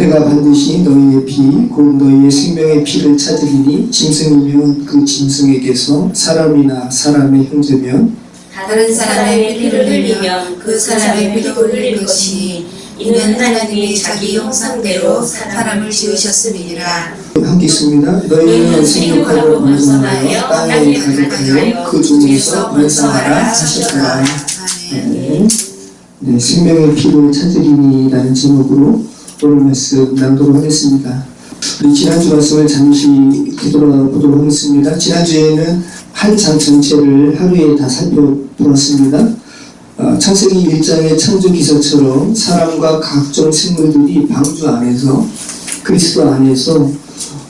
내가 반드시 너희의 피, 곧 너희의 생명의 피를 찾으리니 짐승이면 그 짐승에게서 사람이나 사람의 형제면 다른 사람의 피를 흘리면 그 사람의 피도 흘릴 것이니 이는 하나님이 자기 형상대로 사람을 지으셨음이니라. 함께 있습니다. 너희는 생육하고 번성하여 땅에 가득하여 그 중에서 번성하라 하셨더라. 네, 생명의 피를 찾으리니라는 제목으로 오늘 말씀 낭독을 하겠습니다. 우리 지난주 말씀을 잠시 되돌아보도록 하겠습니다. 지난주에는 한 장 전체를 하루에 다 살펴보았습니다. 창세기 1장의 창조 기사처럼 사람과 각종 생물들이 방주 안에서 그리스도 안에서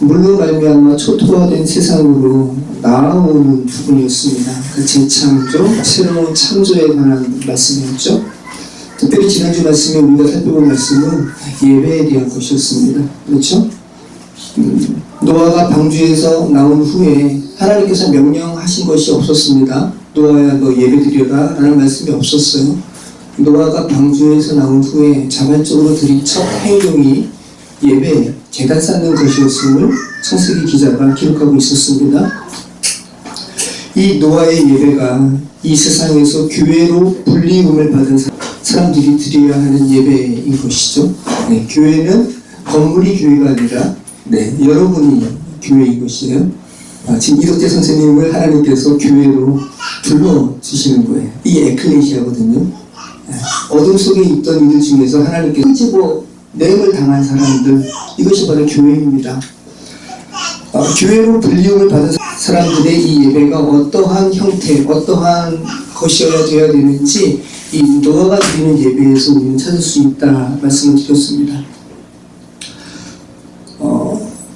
물로 말미암아 초토화된 세상으로 나아오는 부분이었습니다. 그 재창조, 새로운 창조에 관한 말씀이었죠. 특별히 지난주 말씀에 우리가 살펴본 말씀은 예배에 대한 것이었습니다. 그렇죠? 노아가 방주에서 나온 후에 하나님께서 명령하신 것이 없었습니다. 노아야 너 예배드려라 라는 말씀이 없었어요. 노아가 방주에서 나온 후에 자발적으로 드린 첫 행동이 예배, 제단 쌓는 것이었음을 창세기 기자가 기록하고 있었습니다. 이 노아의 예배가 이 세상에서 교회로 불리움을 받은 사람들이 드려야 하는 예배인 것이죠. 네, 교회는 건물이 교회가 아니라 여러분이 교회인 것이에요. 지금 이덕재 선생님을 하나님께서 교회로 불러주시는 거예요. 이 에클레시아거든요. 어둠 속에 있던 이들 중에서 하나님께서 끄집어 내음을 당한 사람들, 이것이 바로 교회입니다. 교회로 불리움을 받은 사람들의 이 예배가 어떠한 형태, 어떠한 것이어야 되어야 되는지 이 노아가 드리는 예배에서 우리는 찾을 수 있다 말씀을 드렸습니다.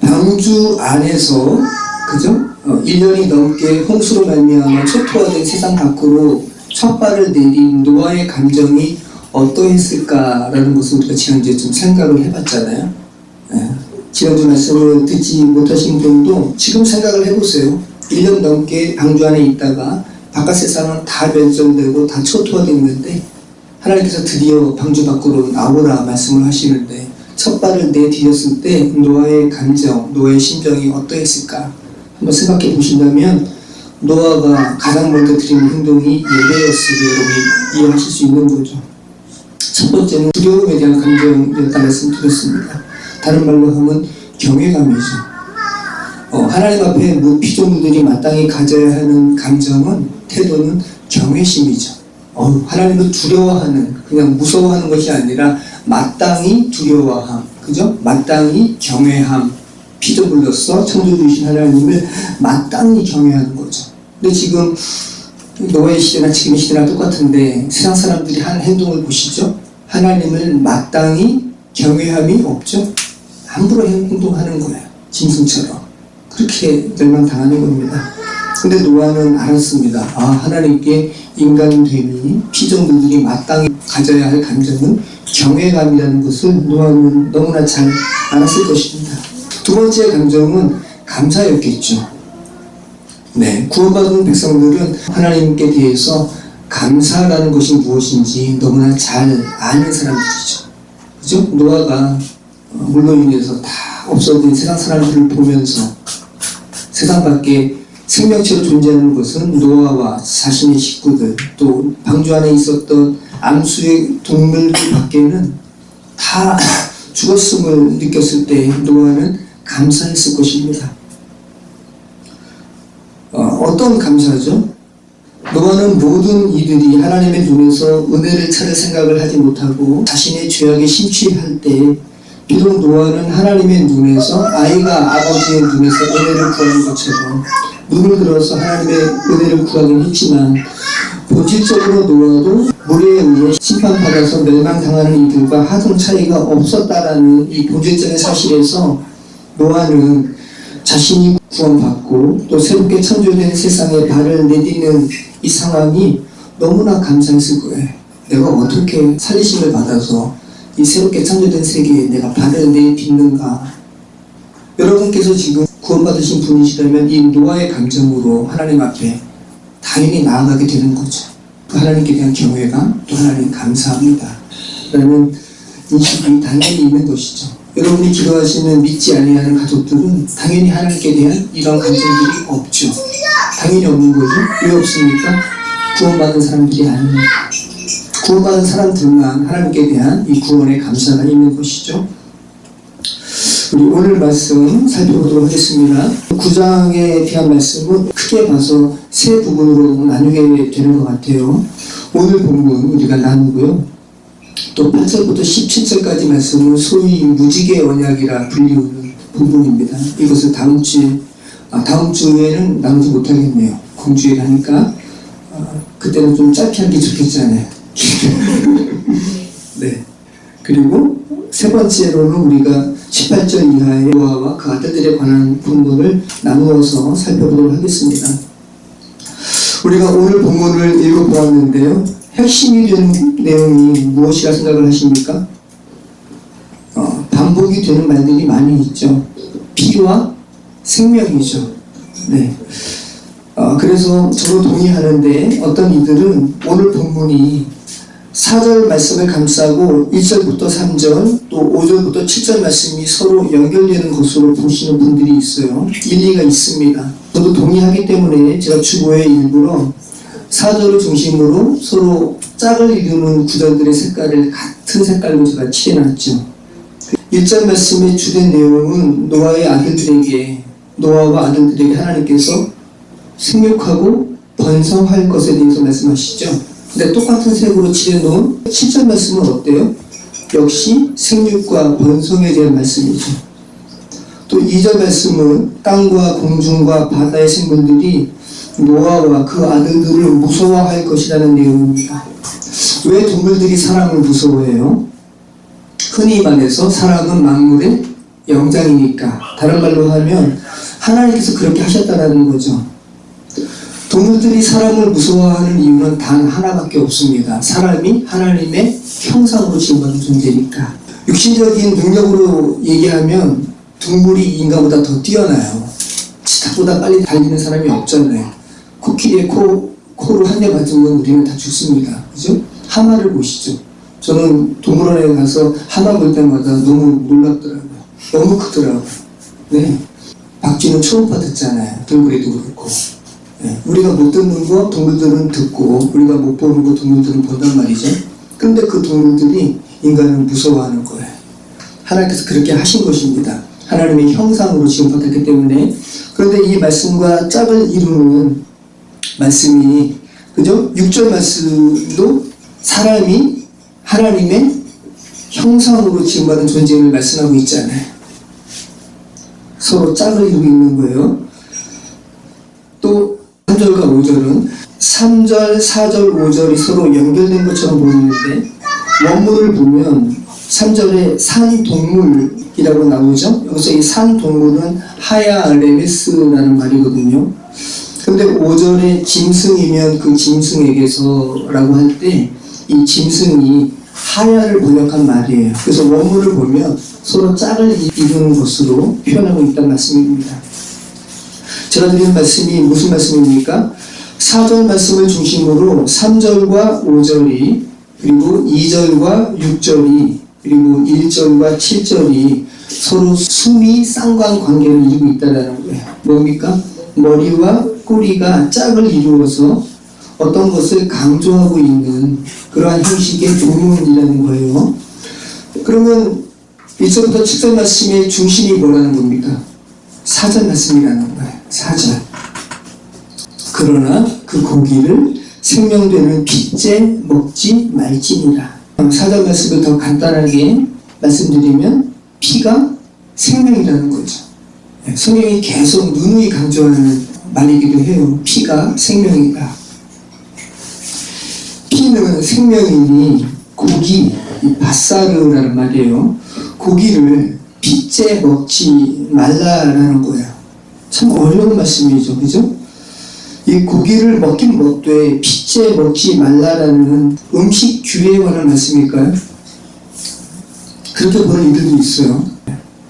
방주 안에서 그죠? 1년이 넘게 홍수로 말미암아 초토화된 세상 밖으로 첫 발을 내린 노아의 감정이 어떠했을까라는 것을 우리가 지난주에 좀 생각을 해봤잖아요. 지난주 말씀을 듣지 못하신 분도 지금 생각을 해보세요. 1년 넘게 방주 안에 있다가 바깥 세상은 다 멸절되고 다 초토화됐는데 하나님께서 드디어 방주 밖으로 나오라 말씀을 하시는데 첫 발을 내디뎠을 때 노아의 감정, 노아의 심정이 어떠했을까 한번 생각해 보신다면 노아가 가장 먼저 드리는 행동이 예배였으리 여러분이 이해하실 수 있는 거죠. 첫 번째는 두려움에 대한 감정이었다 말씀드렸습니다. 다른 말로 하면 경외감이죠. 하나님 앞에 피조물들이 마땅히 가져야 하는 감정은, 태도는 경외심이죠. 하나님을 두려워하는, 그냥 무서워하는 것이 아니라 마땅히 두려워함, 그죠? 마땅히 경외함, 피조물로서 창조주이신 하나님을 마땅히 경외하는 거죠. 근데 지금 노아의 시대나 지금의 시대랑 똑같은데 세상 사람들이 하는 행동을 보시죠? 하나님을 마땅히 경외함이 없죠? 함부로 행동하는 거예요. 짐승처럼. 그렇게 멸망당하는 겁니다. 근데 노아는 알았습니다. 하나님께 인간됨이 피조물들이 마땅히 가져야 할 감정은 경외감이라는 것을 노아는 너무나 잘 알았을 것입니다. 두 번째 감정은 감사였겠죠. 구원받은 백성들은 하나님께 대해서 감사라는 것이 무엇인지 너무나 잘 아는 사람들이죠. 그죠? 노아가 물로 인해서 다 없어진 세상 사람들을 보면서 세상 밖에 생명체로 존재하는 것은 노아와 자신의 식구들, 또 방주 안에 있었던 암수의 동물들 밖에는 다 죽었음을 느꼈을 때 노아는 감사했을 것입니다. 어떤 감사죠? 노아는 모든 이들이 하나님의 눈에서 은혜를 찾을 생각을 하지 못하고 자신의 죄악에 심취할 때 비록 노아는 하나님의 눈에서 아이가 아버지의 눈에서 은혜를 구하는 것처럼 눈을 들어서 하나님의 은혜를 구하긴 했지만 본질적으로 노아도 물에 의해 심판받아서 멸망당하는 이들과 하등 차이가 없었다라는 이 본질적인 사실에서 노아는 자신이 구원받고 또 새롭게 창조된 세상에 발을 내딛는 이 상황이 너무나 감사했을 거예요. 내가 어떻게 살리심을 받아서 이 새롭게 창조된 세계에 내가 발을 내딛는가. 여러분께서 지금 구원받으신 분이시라면 이 노아의 감정으로 하나님 앞에 당연히 나아가게 되는 거죠. 하나님께 대한 경외감, 또 하나님 감사합니다 라는 인식이 당연히 있는 것이죠. 여러분이 기도하시는 믿지 아니하는 가족들은 당연히 하나님께 대한 이런 감정들이 없죠. 당연히 없는 거죠. 왜 없습니까? 구원받은 사람들이 아닙니다. 구원받은 사람들만 하나님께 대한 이 구원의 감사가 있는 것이죠. 우리 오늘 말씀 살펴보도록 하겠습니다. 9장에 대한 말씀은 크게 봐서 세 부분으로 나누게 되는 것 같아요. 오늘 본문 우리가 나누고요. 또 8절부터 17절까지 말씀은 소위 무지개 언약이라 불리우는 부분입니다. 이것을 다음 주에는 나누지 못하겠네요. 공주에 가니까 그때는 좀 짧게 하는 게 좋겠잖아요. 네. 그리고 세 번째로는 우리가 18절 이하의 노아와 그 아들들에 관한 본문을 나누어서 살펴보도록 하겠습니다. 우리가 오늘 본문을 읽어보았는데요. 핵심이 되는 내용이 무엇이라 생각을 하십니까? 반복이 되는 말들이 많이 있죠. 피와 생명이죠. 네. 그래서 저도 동의하는데 어떤 이들은 오늘 본문이 4절 말씀을 감싸고 1절부터 3절 또 5절부터 7절 말씀이 서로 연결되는 것으로 보시는 분들이 있어요. 일리가 있습니다. 저도 동의하기 때문에 제가 주보에 일부러 4절을 중심으로 서로 짝을 이루는 구절들의 색깔을 같은 색깔로 제가 칠해놨죠. 1절 말씀의 주된 내용은 노아와 아들들에게 하나님께서 생육하고 번성할 것에 대해서 말씀하시죠. 근데 똑같은 색으로 칠해놓은 7절 말씀은 어때요? 역시 생육과 번성에 대한 말씀이죠. 또 2절 말씀은 땅과 공중과 바다의 생물들이 노아와 그 아들들을 무서워할 것이라는 내용입니다. 왜 동물들이 사람을 무서워해요? 흔히 말해서 사람은 만물의 영장이니까. 다른 말로 하면 하나님께서 그렇게 하셨다라는 거죠. 동물들이 사람을 무서워하는 이유는 단 하나밖에 없습니다. 사람이 하나님의 형상으로 지음받은 존재니까. 육신적인 능력으로 얘기하면 동물이 인간보다 더 뛰어나요. 치타보다 빨리 달리는 사람이 없잖아요. 코끼리의 코로 한 대 맞으면 우리는 다 죽습니다. 그죠? 하마를 보시죠. 저는 동물원에 가서 하마 볼 때마다 너무 놀랍더라고요. 너무 크더라고요. 네. 박쥐는 초음파 듣잖아요. 돌고래도 그렇고. 네. 우리가 못 듣는 거 동물들은 듣고 우리가 못 보는 거 동물들은 본단 말이죠. 근데 그 동물들이 인간을 무서워하는 거예요. 하나님께서 그렇게 하신 것입니다. 하나님의 형상으로 지음받았기 때문에. 그런데 이 말씀과 짝을 이루는 말씀이, 그죠? 6절 말씀도 사람이 하나님의 형상으로 지음받은 존재임을 말씀하고 있잖아요. 서로 짝을 이루고 있는 거예요. 또 3절과 5절은 3절, 4절, 5절이 서로 연결된 것처럼 보이는데 원문을 보면 3절에 산동물이라고 나오죠. 여기서 이 산동물은 하야 레메스라는 말이거든요. 그런데 5절에 짐승이면 그 짐승에게서라고 할 때 이 짐승이 하야를 번역한 말이에요. 그래서 원문을 보면 서로 짝을 이루는 것으로 표현하고 있다는 말씀입니다. 제가 드리는 말씀이 무슨 말씀입니까? 4절 말씀을 중심으로 3절과 5절이 그리고 2절과 6절이 그리고 1절과 7절이 서로 수미 쌍관 관계를 이루고 있다는 거예요. 뭡니까? 머리와 꼬리가 짝을 이루어서 어떤 것을 강조하고 있는 그러한 형식의 조문이라는 거예요. 그러면 1절부터 7절 말씀의 중심이 뭐라는 겁니까? 4절 말씀이라는 거예요. 4절. 그러나 그 고기를 생명되는 핏째 먹지 말지니라. 4절 말씀을 더 간단하게 말씀드리면 피가 생명이라는 거죠. 성경이 계속 누누이 강조하는 말이기도 해요. 피가 생명이다. 피는 생명이니 고기, 바사르라는 말이에요. 고기를 핏째 먹지 말라라는 거예요. 참 어려운 말씀이죠. 그죠? 이 고기를 먹긴 먹되 핏째 먹지 말라라는 음식 규례에 관한 말씀일까요? 그렇게 보는 이들도 있어요.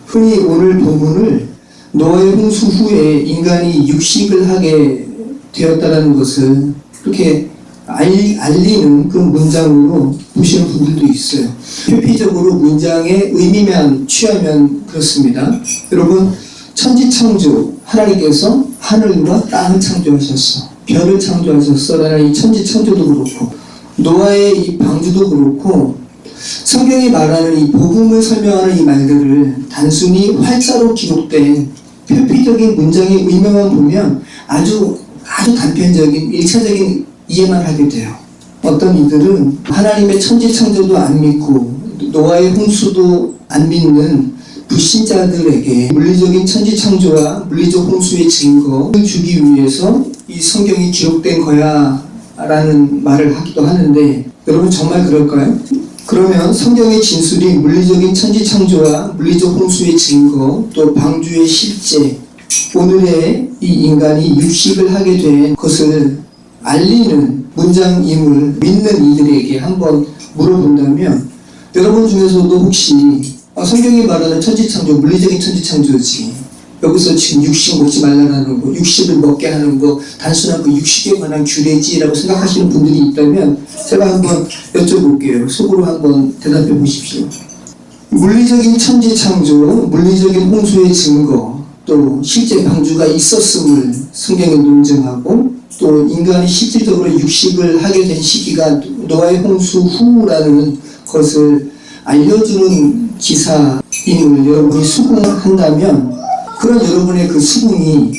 흔히 오늘 본문을 노아의 홍수 후에 인간이 육식을 하게 되었다는 것을 그렇게 알리는 그 문장으로 보시는 분들도 있어요. 표피적으로 문장의 의미만 취하면 그렇습니다. 여러분, 천지창조, 하나님께서 하늘과 땅을 창조하셨어. 별을 창조하셨어. 라는 이 천지창조도 그렇고, 노아의 이 방주도 그렇고, 성경이 말하는 이 복음을 설명하는 이 말들을 단순히 활자로 기록된 표피적인 문장의 의미만 보면 아주 단편적인, 일차적인 이해만 하게 돼요. 어떤 이들은 하나님의 천지창조도 안 믿고 노아의 홍수도 안 믿는 불신자들에게 물리적인 천지창조와 물리적 홍수의 증거를 주기 위해서 이 성경이 기록된 거야 라는 말을 하기도 하는데, 여러분 정말 그럴까요? 그러면 성경의 진술이 물리적인 천지창조와 물리적 홍수의 증거, 또 방주의 실제, 오늘의 이 인간이 육식을 하게 된 것을 알리는 문장임을 믿는 이들에게 한번 물어본다면, 여러분 중에서도 혹시 성경이 말하는 천지창조, 물리적인 천지창조지, 여기서 지금 육식 먹지 말라는 거, 육식을 먹게 하는 거, 단순한 그 육식에 관한 규례지라고 생각하시는 분들이 있다면 제가 한번 여쭤볼게요. 속으로 한번 대답해 보십시오. 물리적인 천지창조, 물리적인 홍수의 증거, 또 실제 방주가 있었음을 성경에 논증하고, 또 인간이 실질적으로 육식을 하게 된 시기가 노아의 홍수 후라는 것을 알려주는 기사임을 여러분이 수긍한다면, 그런 여러분의 그 수긍이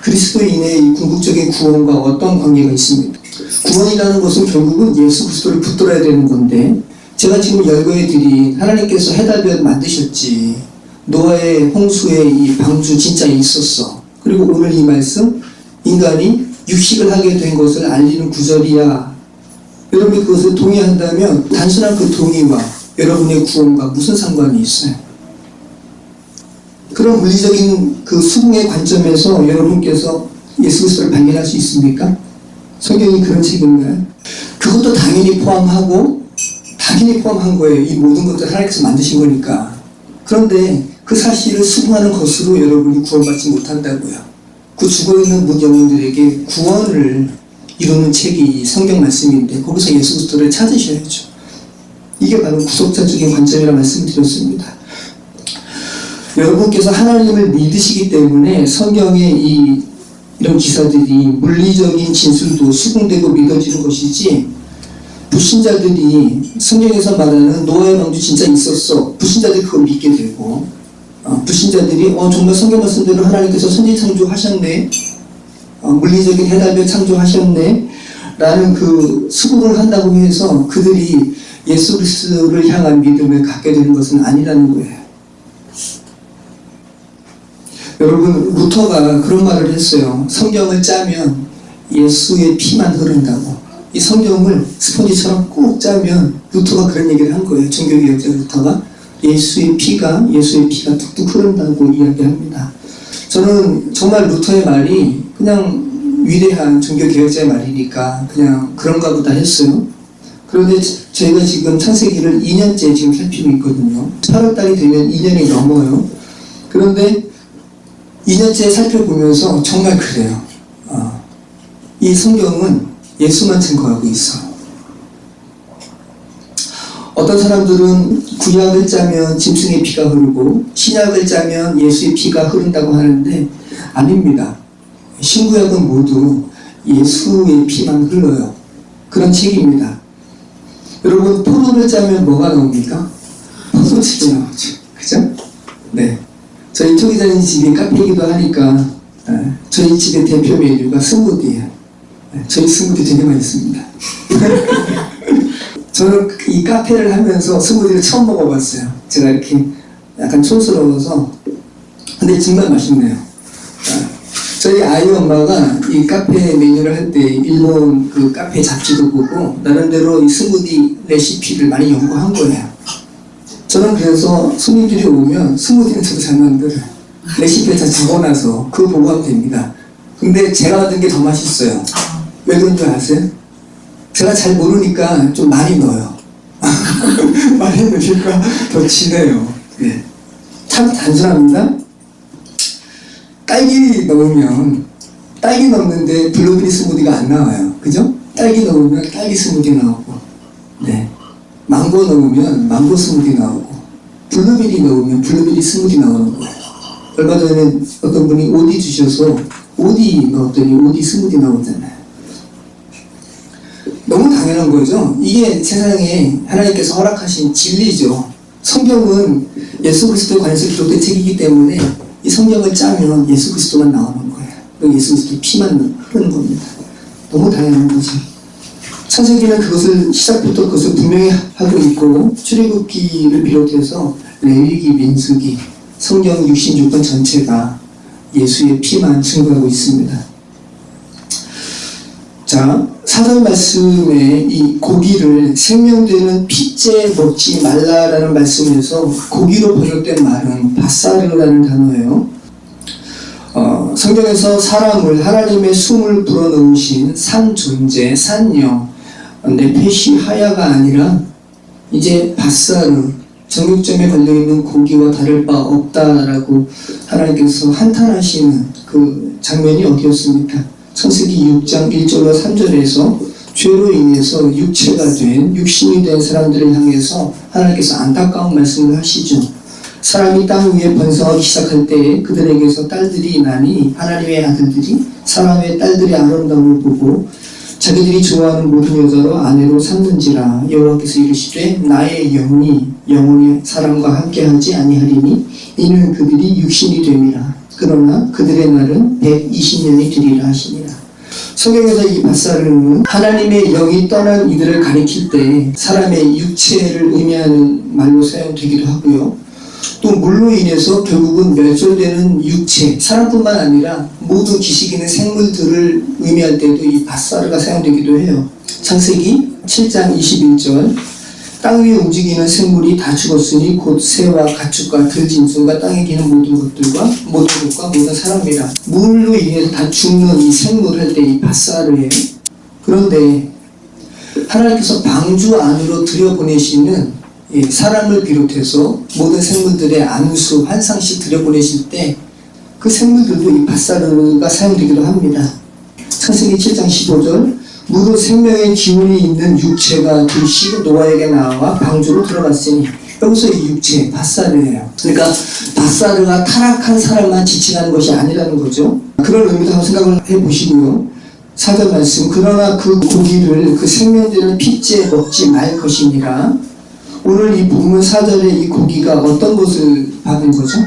그리스도인의 궁극적인 구원과 어떤 관계가 있습니까? 구원이라는 것은 결국은 예수 그리스도를 붙들어야 되는 건데, 제가 지금 열거해드린 하나님께서 해답을 만드셨지, 노아의 홍수의 이 방주 진짜 있었어, 그리고 오늘 이 말씀 인간이 육식을 하게 된 것을 알리는 구절이야, 여러분이 그것을 동의한다면 단순한 그 동의와 여러분의 구원과 무슨 상관이 있어요? 그런 물리적인 그 수긍의 관점에서 여러분께서 예수 그리스도를 발견할 수 있습니까? 성경이 그런 책인가요? 그것도 당연히 포함한 거예요. 이 모든 것들 하나님께서 만드신 거니까. 그런데 그 사실을 수긍하는 것으로 여러분이 구원받지 못한다고요. 그 죽어있는 영혼들에게 구원을 이루는 책이 성경 말씀인데, 거기서 예수 그리스도를 찾으셔야죠. 이게 바로 구속자적인 관점이라 말씀드렸습니다. 여러분께서 하나님을 믿으시기 때문에 성경의 이런 기사들이 물리적인 진술도 수긍되고 믿어지는 것이지, 불신자들이 성경에서 말하는 노아의 방주 진짜 있었어, 불신자들이 그걸 믿게 되고, 불신자들이 정말 성경 말씀대로 하나님께서 천지 창조하셨네, 물리적인 해답을 창조하셨네 라는 그 수긍을 한다고 해서 그들이 예수 그리스도를 향한 믿음을 갖게 되는 것은 아니라는 거예요. 여러분, 루터가 그런 말을 했어요. 성경을 짜면 예수의 피만 흐른다고. 이 성경을 스펀지처럼 꾹 짜면, 루터가 그런 얘기를 한 거예요. 종교개혁자 루터가 예수의 피가 뚝뚝 흐른다고 이야기합니다. 저는 정말 루터의 말이 그냥 위대한 종교개혁자의 말이니까 그냥 그런가 보다 했어요. 그런데 저희가 지금 창세기를 2년째 지금 살피고 있거든요. 8월달이 되면 2년이 넘어요. 그런데 2년째 살펴보면서 정말 그래요. 이 성경은 예수만 증거하고 있어. 어떤 사람들은 구약을 짜면 짐승의 피가 흐르고 신약을 짜면 예수의 피가 흐른다고 하는데, 아닙니다. 신구약은 모두 예수의 피만 흘러요. 그런 책입니다. 여러분, 포도를 짜면 뭐가 나옵니까? 포도즙이 나오죠. 그죠? 네. 저희 조 기자님 집이 카페이기도 하니까 저희 집의 대표 메뉴가 스무디예요. 저희 스무디 되게 맛있습니다. 저는 이 카페를 하면서 스무디를 처음 먹어봤어요. 제가 이렇게 약간 촌스러워서. 근데 정말 맛있네요. 저희 아이 엄마가 이 카페 메뉴를 할 때 일본 그 카페 잡지도 보고 나름대로 이 스무디 레시피를 많이 연구한 거예요. 저는 그래서 손님들이 오면 스무디는 저도 잘 만들어요. 레시피에 다 적어놔서 그거 보고 하면 됩니다. 근데 제가 만든 게 더 맛있어요. 왜 그런 줄 아세요? 제가 잘 모르니까 좀 많이 넣어요. 많이 넣으니까 더 진해요. 네. 참 단순합니다. 딸기 넣으면, 딸기 넣는데 블루베리 스무디가 안 나와요. 그죠? 딸기 넣으면 딸기 스무디 나오고, 네. 망고 넣으면 망고 스무디 나오고, 블루베리 넣으면 블루베리 스무디 나오는 거예요. 얼마 전에 어떤 분이 오디 주셔서 오디 넣었더니 오디 스무디 나오잖아요. 너무 당연한 거죠. 이게 세상에 하나님께서 허락하신 진리죠. 성경은 예수 그리스도에 관해서 기록된 책이기 때문에 이 성경을 짜면 예수 그리스도만 나오는 거예요. 그리고 예수 그리스도의 피만 흐르는 겁니다. 너무 당연한 거죠. 창세기는 그것을 시작부터 그것을 분명히 하고 있고, 출애굽기를 비롯해서 레위기, 민수기, 성경 66권 전체가 예수의 피만 증거하고 있습니다. 자, 4절 말씀에 이 고기를 생명되는 핏째 먹지 말라라는 말씀에서 고기로 번역된 말은 바사르라는 단어예요. 성경에서 사람을 하나님의 숨을 불어넣으신 산 존재, 산영, 네페시 하야가 아니라 이제 바사르, 정육점에 걸려있는 고기와 다를 바 없다라고 하나님께서 한탄하시는 그 장면이 어디였습니까? 창세기 6장 1절과 3절에서 죄로 인해서 육체가 된, 육신이 된 사람들을 향해서 하나님께서 안타까운 말씀을 하시죠. 사람이 땅 위에 번성하기 시작할 때에 그들에게서 딸들이 나니 하나님의 아들들이 사람의 딸들의 아름다움을 보고 자기들이 좋아하는 모든 여자로 아내로 삼는지라. 여호와께서 이르시되 나의 영이 영원히 사람과 함께하지 아니하리니 이는 그들이 육신이 됨이라. 그러나 그들의 날은 120년이 되리라 하시니라. 성경에서 이 바사르는 하나님의 영이 떠난 이들을 가리킬 때 사람의 육체를 의미하는 말로 사용되기도 하고요. 또 물로 인해서 결국은 멸절되는 육체, 사람뿐만 아니라 모든 기식 있는 생물들을 의미할 때도 이 바사르가 사용되기도 해요. 창세기 7장 21절 땅 위에 움직이는 생물이 다 죽었으니 곧 새와 가축과 들짐승과 땅에 기는 모든 것과 모든 사람이라. 물로 인해서 다 죽는 이 생물 할 때 이 바사르예요. 그런데 하나님께서 방주 안으로 들여보내시는 사람을 비롯해서 모든 생물들의 안수, 환상씩 들여보내실 때 그 생물들도 이 바사르가 사용되기도 합니다. 창세기 7장 15절 무릇 생명의 기운이 있는 육체가 둘씩 노아에게 나와 방주로 들어갔으니, 여기서 이 육체, 바사르예요. 그러니까 바사르가 타락한 사람만 지칭하는 것이 아니라는 거죠. 그런 의미도 한번 생각을 해보시고요. 4절 말씀, 그러나 그 고기를 그 생명되는 핏째 먹지 말 것이니라. 오늘 이 본문 4절에 이 고기가 어떤 것을 받은 거죠?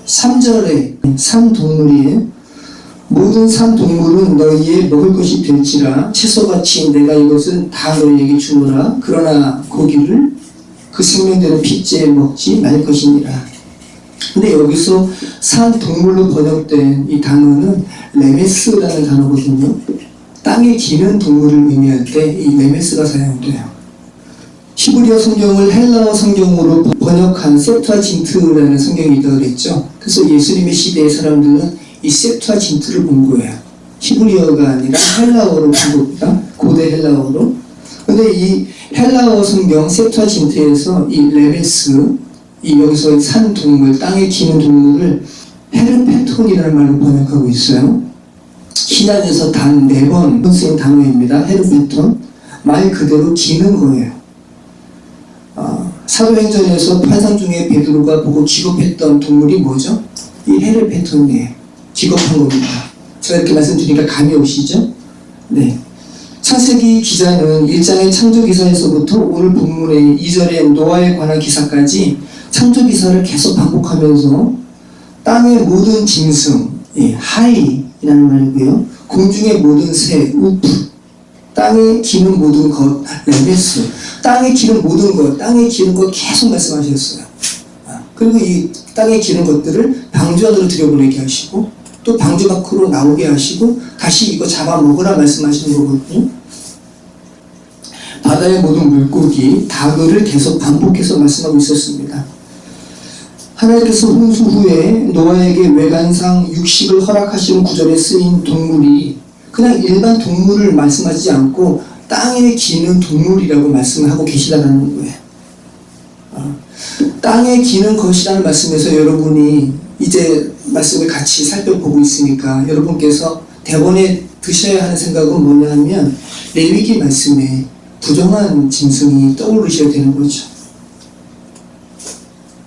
3절에 산 동물이에요. 모든 산 동물은 너희의 먹을 것이 될지라. 채소같이 내가 이것은 다 너희에게 주노라. 그러나 고기를 그 생명되는 핏째 먹지 말 것이니라. 근데 여기서 산 동물로 번역된 이 단어는 레메스라는 단어거든요. 땅에 기는 동물을 의미할 때 이 레메스가 사용돼요. 히브리어 성경을 헬라어 성경으로 번역한 셉투아진트라는 성경이 있다고 그랬죠. 그래서 예수님의 시대의 사람들은 이 셉투아진트를 본 거예요. 히브리어가 아니라 헬라어로 본 겁니다. 고대 헬라어로. 근데 이 헬라어 성경 셉투아진트에서 이 레메스, 이 여기서 산 동물, 땅에 기는 동물을 헤르페톤이라는 말로 번역하고 있어요. 신약에서 단 4번 쓰인 단어입니다. 헤르페톤. 말 그대로 기는 거예요. 사도행전에서 환상 중에 베드로가 보고 기겁했던 동물이 뭐죠? 이 헤르페톤이에요. 기겁한 겁니다. 제가 이렇게 말씀드리니까 감이 오시죠? 네. 창세기 기자는 1장의 창조기사에서부터 오늘 본문의 2절의 노아에 관한 기사까지 창조기사를 계속 반복하면서 땅의 모든 짐승, 하이라는 말이고요. 공중의 모든 새, 우프, 땅에 기는 모든 것, 레메스, 땅에 기는 모든 것, 땅에 기는 것 계속 말씀하셨어요. 그리고 이 땅에 기는 것들을 방주 안으로 들여보내게 하시고 또 방주 밖으로 나오게 하시고 다시 이거 잡아먹으라 말씀하시는 거거든요. 바다의 모든 물고기, 닭을 계속 반복해서 말씀하고 있었습니다. 하나님께서 홍수 후에 노아에게 외관상 육식을 허락하시는 구절에 쓰인 동물이 그냥 일반 동물을 말씀하지 않고 땅에 기는 동물이라고 말씀을 하고 계시다는 거예요. 땅에 기는 것이라는 말씀에서 여러분이 이제 말씀을 같이 살펴보고 있으니까 여러분께서 대본에 드셔야 하는 생각은 뭐냐 하면 레위기 말씀에 부정한 짐승이 떠오르셔야 되는 거죠.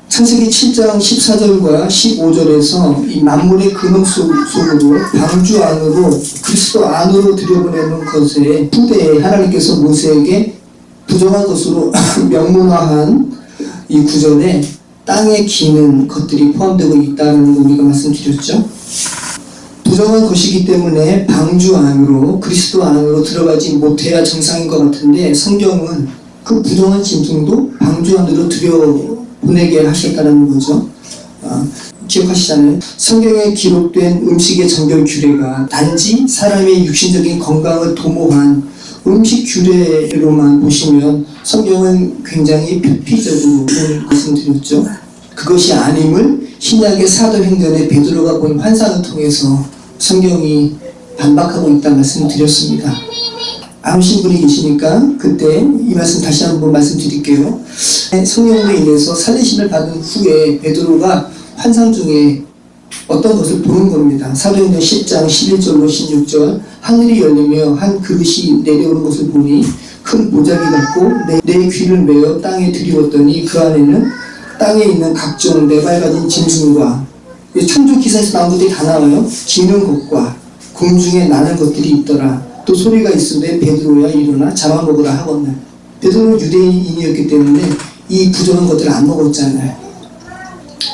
창세기 7장 14절과 15절에서 이 만물의 근원 속으로 방주 안으로 그리스도 안으로 들여보내는 것에 후대에 하나님께서 모세에게 부정한 것으로 명문화한 이 구절에 땅에 기는 것들이 포함되고 있다는 거 우리가 말씀드렸죠. 부정한 것이기 때문에 방주 안으로 그리스도 안으로 들어가지 못해야 정상인 것 같은데 성경은 그 부정한 짐승도 방주 안으로 들여보내게 하셨다는 거죠. 기억하시잖아요. 성경에 기록된 음식의 정결 규례가 단지 사람의 육신적인 건강을 도모한 음식 규례로만 보시면 성경은 굉장히 표피적으로 말씀드렸죠. 그것이 아님을 신약의 사도행전에 베드로가 본 환상을 통해서 성경이 반박하고 있다 말씀드렸습니다. 아신 분이 계시니까 그때 이 말씀 다시 한번 말씀드릴게요. 성령으로 인해서 살리심을 받은 후에 베드로가 환상 중에 어떤 것을 보는 겁니다. 사도행전 10장 11절로 16절 하늘이 열리며 한 그릇이 내려오는 것을 보니 큰 보자기 같고 내 귀를 메어 땅에 들이웠더니 그 안에는 땅에 있는 각종 네발가진 짐승과 창조 기사에서 나온 것들이 다 나와요. 기는 것과 공중에 나는 것들이 있더라. 또 소리가 있으되 베드로야 일어나 잡아먹으라 하거늘. 베드로는 유대인이었기 때문에 이 부정한 것들을 안 먹었잖아요.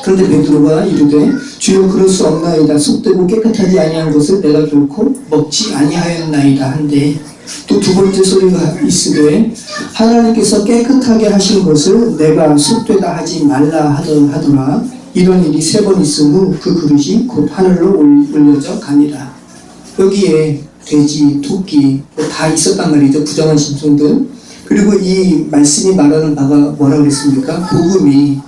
그런데 베드로가 이르되 주여 그럴 수 없나이다. 속되고 깨끗하지 아니한 것을 내가 결코 먹지 아니하였나이다 한데 또 두 번째 소리가 있으되 하나님께서 깨끗하게 하신 것을 내가 속되다 하지 말라 하더라. 이런 일이 3번 있은 후 그 그릇이 곧 하늘로 올려져 가니라. 여기에 돼지, 토끼 다 있었단 말이죠. 부정한 짐승들. 그리고 이 말씀이 말하는 바가 뭐라 그랬습니까? 복음이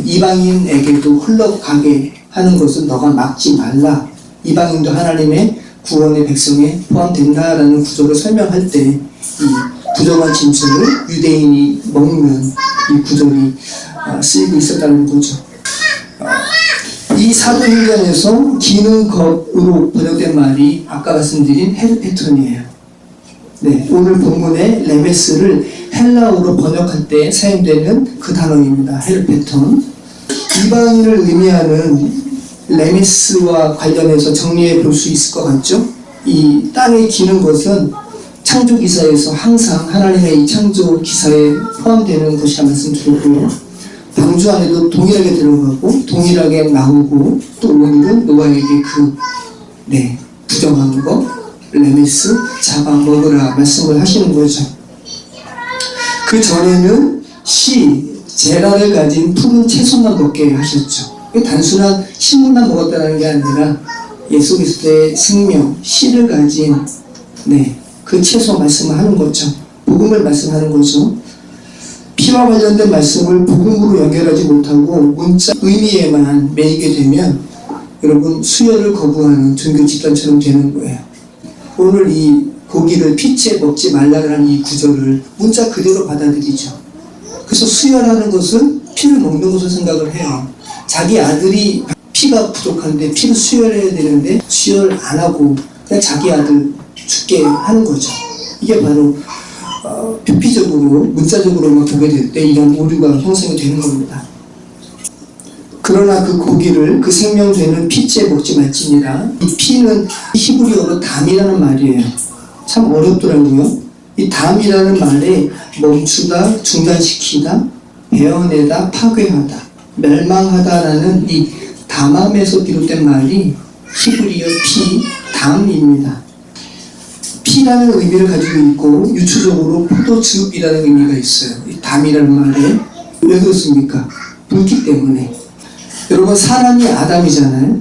이방인에게도 흘러가게 하는 것은 너가 막지 말라. 이방인도 하나님의 구원의 백성에 포함된다라는 구절을 설명할 때 이 부정한 짐승을 유대인이 먹는 이 구절이 쓰이고 있었다는 거죠. 이 사도행전에서 기는 것으로 번역된 말이 아까 말씀드린 헬페톤이에요. 네, 오늘 본문의 레메스를 헬라어로 번역할 때 사용되는 그 단어입니다. 헬페톤. 이방인을 의미하는 레메스와 관련해서 정리해 볼 수 있을 것 같죠? 이 땅에 기는 것은 창조 기사에서 항상 하나님의 이 창조 기사에 포함되는 것이라 말씀드렸고요. 방주 안에도 동일하게 들어가고 동일하게 나오고 또 오늘은 노아에게 부정한 거 레메스 잡아먹으라 말씀을 하시는 거죠. 그 전에는 제라를 가진 푸른 채소만 먹게 하셨죠. 단순한 식물만 먹었다는 게 아니라 예수 그리스도의 생명, 씨를 가진 그 채소 말씀을 하는 거죠. 복음을 말씀하는 거죠. 피와 관련된 말씀을 복음으로 연결하지 못하고 문자 의미에만 매이게 되면 여러분 수혈을 거부하는 종교 집단처럼 되는 거예요. 오늘 이 고기를 피째 먹지 말라는 이 구절을 문자 그대로 받아들이죠. 그래서 수혈하는 것은 피를 먹는 것을 생각을 해요. 자기 아들이 피가 부족한데 피를 수혈해야 되는데 수혈 안 하고 그냥 자기 아들 죽게 하는 거죠. 이게 바로 표피적으로 문자적으로만 보게 될 때 이런 오류가 형성이 되는 겁니다. 그러나 그 고기를 그 생명되는 피째 먹지 말지니라. 이 피는 히브리어로 담이라는 말이에요. 참 어렵더라고요. 이 담이라는 말에 멈추다, 중단시키다, 베어내다, 파괴하다, 멸망하다라는 이 담함에서 비롯된 말이 히브리어 피, 담입니다. 피라는 의미를 가지고 있고 유추적으로 포도즙이라는 의미가 있어요. 이 담이라는 말에 왜 그렇습니까? 붉기 때문에. 여러분 사람이 아담이잖아요.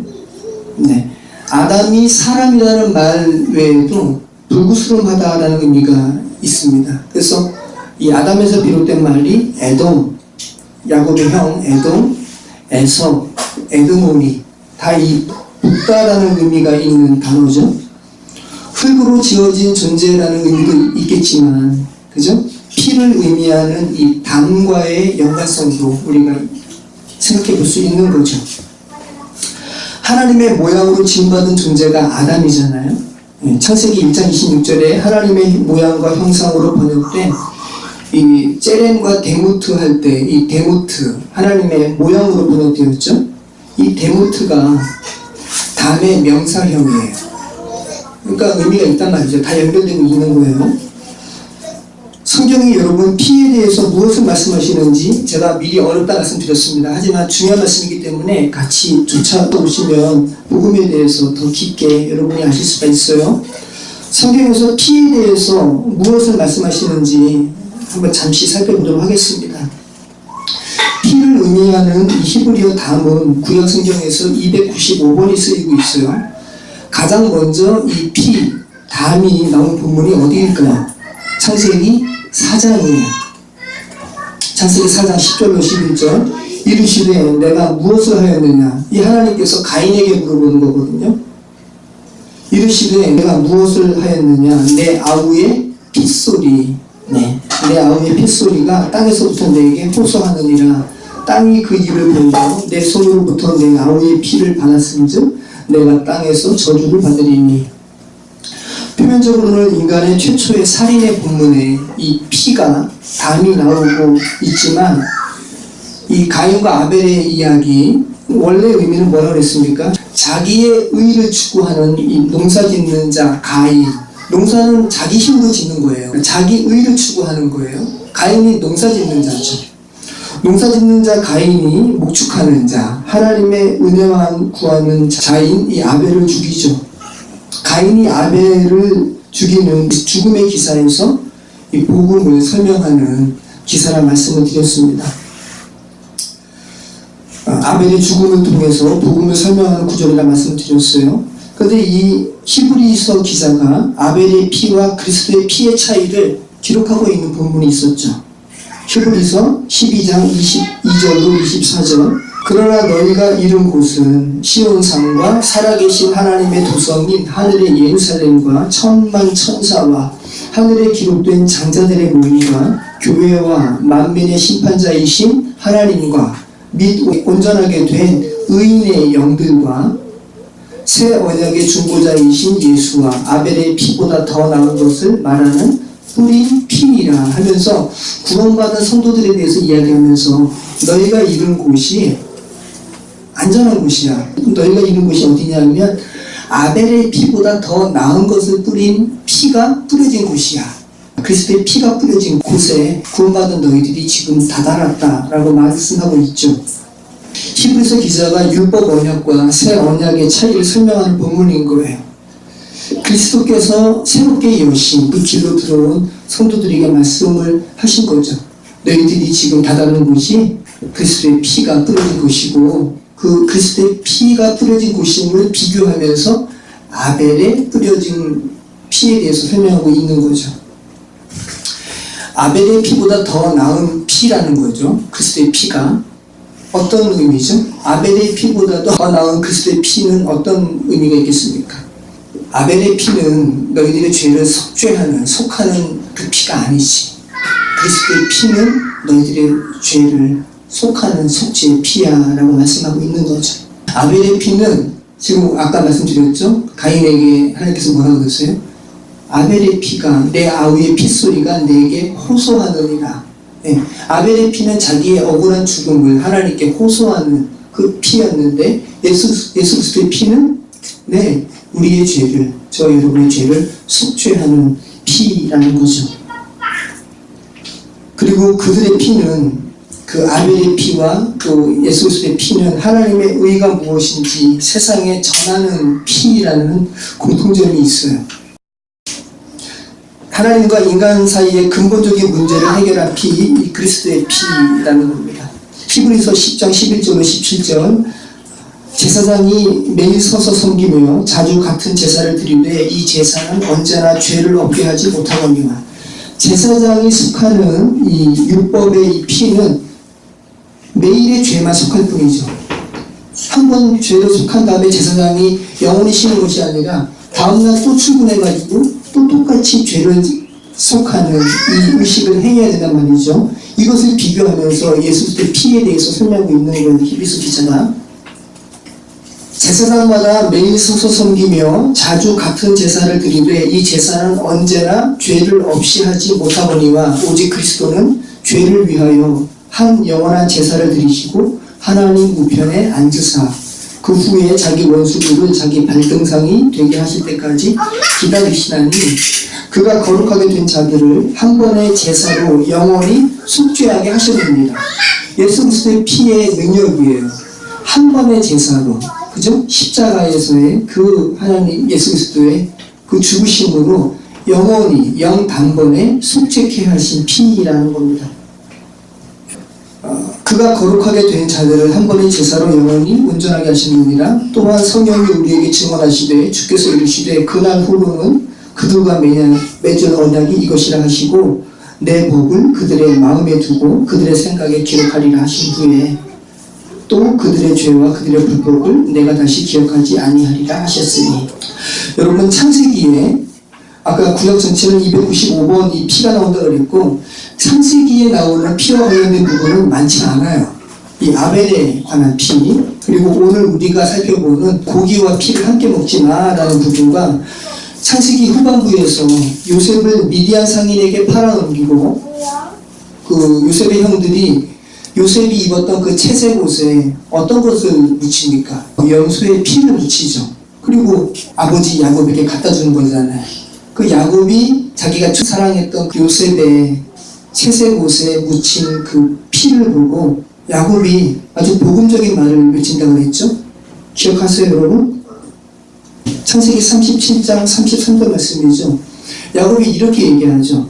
네, 아담이 사람이라는 말 외에도 불구스름하다라는 의미가 있습니다. 그래서 이 아담에서 비롯된 말이 에돔, 야곱의 형 에돔, 에서, 에드모미 다 이 붓다라는 의미가 있는 단어죠. 흙으로 지어진 존재라는 의미도 있겠지만, 그죠? 피를 의미하는 이 담과의 연관성도 우리가 생각해 볼 수 있는 거죠. 하나님의 모양으로 지음받은 존재가 아담이잖아요. 창세기 1장 26절에 하나님의 모양과 형상으로 번역된 이 제렘과 데무트 할 때 이 데무트 하나님의 모양으로 번역되었죠. 이 데무트가 담의 명사형이에요. 그러니까 의미가 있단 말이죠. 다 연결되고 있는 거예요. 성경이 여러분 피에 대해서 무엇을 말씀하시는지 제가 미리 어렵다 말씀드렸습니다. 하지만 중요한 말씀이기 때문에 같이 쫓아오시면 복음에 대해서 더 깊게 여러분이 아실 수가 있어요. 성경에서 피에 대해서 무엇을 말씀하시는지 한번 잠시 살펴보도록 하겠습니다. 피를 의미하는 이 히브리어 담은 구약 성경에서 295번이 쓰이고 있어요. 가장 먼저 이 피, 담이 나온 본문이 어디일까요? 창세기 4장이에요. 창세기 4장 10절로 11절. 이르시되 내가 무엇을 하였느냐? 이 하나님께서 가인에게 물어보는 거거든요. 이르시되 내가 무엇을 하였느냐? 내 아우의 핏소리. 내 아우의 핏소리가 땅에서부터 내게 호소하느니라. 땅이 그 일을 보고 내 손으로부터 내 아우의 피를 받았은즉 내가 땅에서 저주를 받으리니. 표면적으로는 인간의 최초의 살인의 본문에 이 피가 담이 나오고 있지만 이 가인과 아벨의 이야기 원래 의미는 뭐라고 했습니까? 자기의 의를 추구하는 이 농사짓는 자 가인. 농사는 자기 힘으로 짓는 거예요. 자기 의를 추구하는 거예요. 가인이 농사짓는 자죠. 농사짓는 자 가인이 목축하는 자, 하나님의 은혜만 구하는 자인 이 아벨을 죽이죠. 가인이 아벨을 죽이는 죽음의 기사에서 이 복음을 설명하는 기사라 말씀을 드렸습니다. 아벨의 죽음을 통해서 복음을 설명하는 구절이라 말씀을 드렸어요. 그런데 이 히브리서 기자가 아벨의 피와 그리스도의 피의 차이를 기록하고 있는 본문이 있었죠. 히브리서 12장 22절로 24절. 그러나 너희가 이른 곳은 시온산과 살아계신 하나님의 도성인 하늘의 예루살렘과 천만 천사와 하늘에 기록된 장자들의 모임과 교회와 만민의 심판자이신 하나님과 및 온전하게 된 의인의 영들과 새 언약의 중보자이신 예수와 아벨의 피보다 더 나은 것을 말하는 뿌린 피니라 하면서 구원받은 성도들에 대해서 이야기하면서 너희가 이른 곳이 안전한 곳이야. 너희가 이른 곳이 어디냐면 아벨의 피보다 더 나은 것을 뿌린 피가 뿌려진 곳이야. 그리스도의 피가 뿌려진 곳에 구원받은 너희들이 지금 다다랐다라고 말씀하고 있죠. 히브리서 기자가 율법 언약과 새 언약의 차이를 설명하는 본문인 거예요. 그리스도께서 새롭게 여신 그 길로 들어온 성도들에게 말씀을 하신 거죠. 너희들이 지금 다다른 곳이 그리스도의 피가 뿌려진 곳이고 그 그리스도의 피가 뿌려진 곳임을 비교하면서 아벨의 뿌려진 피에 대해서 설명하고 있는 거죠. 아벨의 피보다 더 나은 피라는 거죠. 그리스도의 피가 어떤 의미죠? 아벨의 피보다 더 나은 그리스도의 피는 어떤 의미가 있겠습니까? 아벨의 피는 너희들의 죄를 속하는 그 피가 아니지. 그리스도의 피는 너희들의 죄를 속하는 속죄의 피야 라고 말씀하고 있는 거죠. 아벨의 피는 지금 아까 말씀드렸죠? 가인에게 하나님께서 뭐라고 그랬어요? 아벨의 피가 내 아우의 핏소리가 내게 호소하느니라. 아벨의 피는 자기의 억울한 죽음을 하나님께 호소하는 그 피였는데 예수 그리스도의 피는 우리의 죄를, 저와 여러분의 죄를 속죄하는 피라는 거죠. 그리고 그들의 피는 그 아벨의 피와 또 예수 그리스도의 피는 하나님의 의가 무엇인지 세상에 전하는 피라는 공통점이 있어요. 하나님과 인간 사이의 근본적인 문제를 해결한 피, 이 그리스도의 피라는 겁니다. 히브리서 10장 11절로 17절. 제사장이 매일 서서 섬기며 자주 같은 제사를 드리되 이 제사는 언제나 죄를 없게 하지 못하거니와. 제사장이 속하는 이 율법의 이 피는 매일의 죄만 속할 뿐이죠. 한 번 죄를 속한 다음에 제사장이 영원히 쉬는 것이 아니라 다음날 또 출근해가지고 또 똑같이 죄를 속하는 이 의식을 행해야 된단 말이죠. 이것을 비교하면서 예수 그리스도의 피에 대해서 설명하고 있는 걸 히브리서 기자가. 제사장마다 매일 서서 섬기며 자주 같은 제사를 드리되 이 제사는 언제나 죄를 없이 하지 못하거니와 오직 그리스도는 죄를 위하여 한 영원한 제사를 드리시고 하나님 우편에 앉으사 그 후에 자기 원수들을 자기 발등상이 되게 하실 때까지 기다리시나니 그가 거룩하게 된 자기를 한 번의 제사로 영원히 속죄하게 하셨습니다. 예수 그리스도의 피의 능력이에요. 한 번의 제사로, 그죠? 십자가에서의 그 하나님 예수 그리스도의 그 죽으심으로 영원히 영단번에 속죄케 하신 피라는 겁니다. 그가 거룩하게 된 자들을 한 번의 제사로 영원히 온전하게 하시느니라. 또한 성령이 우리에게 증언하시되 주께서 이르시되 그날 후로는 그들과 맺은 언약이 이것이라 하시고 내 법을 그들의 마음에 두고 그들의 생각에 기록하리라 하신 후에 또 그들의 죄와 그들의 불법을 내가 다시 기억하지 아니하리라 하셨으니. 여러분, 창세기에 아까 구약 전체는 295번 이 피가 나온다고 그랬고 창세기에 나오는 피와 관련된 부분은 많지 않아요. 이 아벨에 관한 피, 그리고 오늘 우리가 살펴보는 고기와 피를 함께 먹지 마라는 부분과 창세기 후반부에서 요셉을 미디안 상인에게 팔아넘기고 그 요셉의 형들이 요셉이 입었던 그 채색 옷에 어떤 것을 묻힙니까? 염소의 피를 묻히죠. 그리고 아버지 야곱에게 갖다 주는 거잖아요. 그 야곱이 자기가 사랑했던 그 요셉의 채색 옷에 묻힌 그 피를 보고 야곱이 아주 복음적인 말을 외친다고 했죠. 기억하세요, 여러분? 창세기 37장 33절 말씀이죠. 야곱이 이렇게 얘기하죠.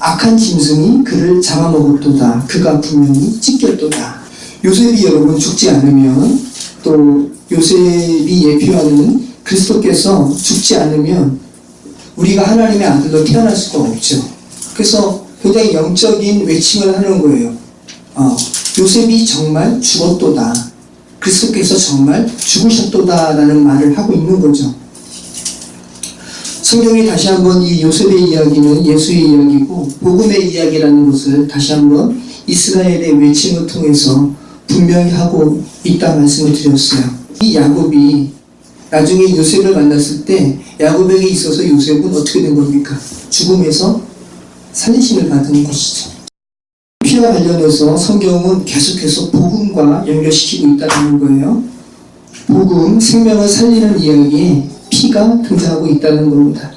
악한 짐승이 그를 잡아먹었도다. 그가 분명히 찢겼도다. 요셉이 여러분 죽지 않으면, 또 요셉이 예표하는 그리스도께서 죽지 않으면 우리가 하나님의 아들로 태어날 수가 없죠. 그래서 굉장히 영적인 외침을 하는 거예요. 요셉이 정말 죽었도다. 그리스도께서 정말 죽으셨도다 라는 말을 하고 있는 거죠. 성경이 다시 한번 이 요셉의 이야기는 예수의 이야기고 복음의 이야기라는 것을 다시 한번 이스라엘의 외침을 통해서 분명히 하고 있다 말씀을 드렸어요. 이 야곱이 나중에 요셉을 만났을 때 야곱에게 있어서 요셉은 어떻게 된 겁니까? 죽음에서 살리심을 받은 것이죠. 피와 관련해서 성경은 계속해서 복음과 연결시키고 있다는 거예요. 복음, 생명을 살리는 이야기에 피가 등장하고 있다는 겁니다.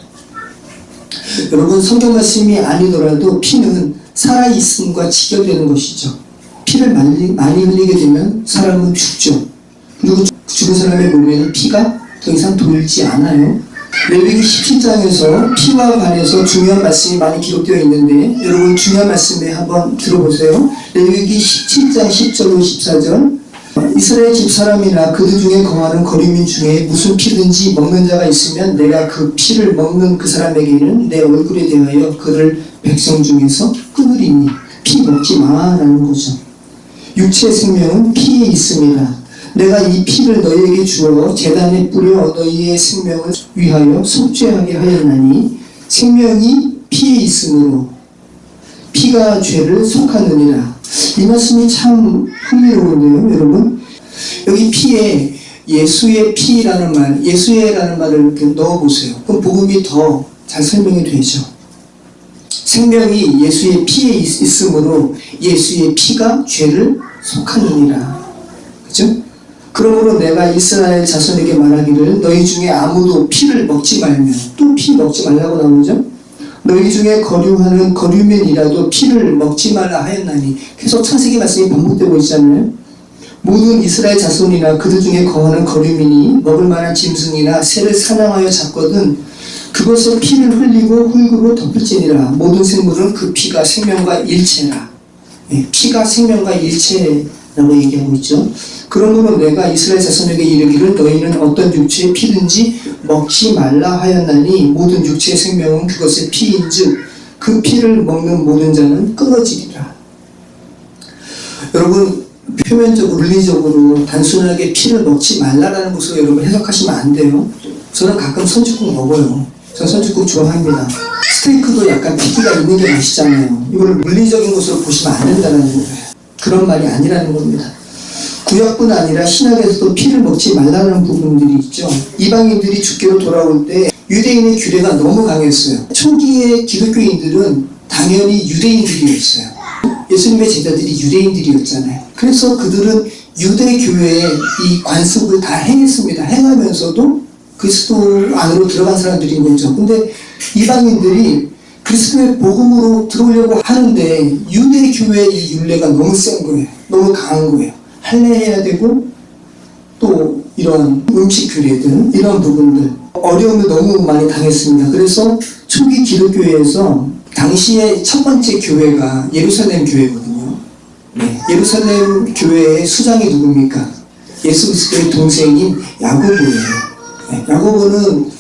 여러분, 성경 말씀이 아니더라도 피는 살아있음과 직결되는 것이죠. 피를 많이 흘리게 되면 사람은 죽죠. 그리고 죽은 사람의 몸에는 피가 더 이상 돌지 않아요. 레위기 17장에서 피와 관해서 중요한 말씀이 많이 기록되어 있는데 여러분 중요한 말씀에 한번 들어보세요. 레위기 17장 10절로 14절 이스라엘 집사람이나 그들 중에 거하는 거류민 중에 무슨 피든지 먹는 자가 있으면 내가 그 피를 먹는 그 사람에게는 내 얼굴에 대하여 그를 백성 중에서 끊으리니 피 먹지 마라는 거죠. 육체의 생명은 피에 있습니다. 내가 이 피를 너희에게 주어 제단에 뿌려 너희의 생명을 위하여 속죄하게 하였나니 생명이 피에 있으므로 피가 죄를 속하느니라. 이 말씀이 참 흥미로운데요, 여러분. 여기 피에 예수의 피라는 말, 예수의라는 말을 이렇게 넣어보세요. 그럼 복음이 더 잘 설명이 되죠. 생명이 예수의 피에 있으므로 예수의 피가 죄를 속하느니라. 그죠? 그러므로 내가 이스라엘 자손에게 말하기를 너희 중에 아무도 피를 먹지 말면, 또 피 먹지 말라고 나오죠? 너희 중에 거류하는 거류면이라도 피를 먹지 말라 하였나니. 계속 창세기 말씀이 반복되고 있잖아요. 모든 이스라엘 자손이나 그들 중에 거하는 거류민이 먹을 만한 짐승이나 새를 사냥하여 잡거든 그것을 피를 흘리고 흙으로 덮을지니라. 모든 생물은 그 피가 생명과 일체라. 피가 생명과 일체라고 얘기하고 있죠. 그러므로 내가 이스라엘 자손에게 이르기를 너희는 어떤 육체의 피든지 먹지 말라 하였나니 모든 육체의 생명은 그것의 피인즉 그 피를 먹는 모든 자는 끊어지리라. 여러분, 표면적으로 물리적으로 단순하게 피를 먹지 말라라는 것으로 여러분 해석하시면 안 돼요. 저는 가끔 선지국 먹어요. 전 선지국 좋아합니다. 스테이크도 약간 피기가 있는 게 맛있잖아요. 이거를 물리적인 것으로 보시면 안 된다는 거예요. 그런 말이 아니라는 겁니다. 구약뿐 아니라 신약에서도 피를 먹지 말라는 부분들이 있죠. 이방인들이 주께로 돌아올 때 유대인의 규례가 너무 강했어요. 초기의 기독교인들은 당연히 유대인들이었어요. 예수님의 제자들이 유대인들이었잖아요. 그래서 그들은 유대교회의 이 관습을 다 행했습니다. 행하면서도 그리스도 안으로 들어간 사람들인 거죠. 근데 이방인들이 그리스도의 복음으로 들어오려고 하는데 유대교회의 이 율례가 너무 센 거예요. 너무 강한 거예요. 할례해야 되고 또 이런 음식 규례들 이런 부분들 어려움을 너무 많이 당했습니다. 그래서 초기 기독교회에서 당시에 첫 번째 교회가 예루살렘 교회거든요. 네, 예루살렘 교회의 수장이 누굽니까? 예수 그리스도의 동생인 야고보예요. 네, 야고보는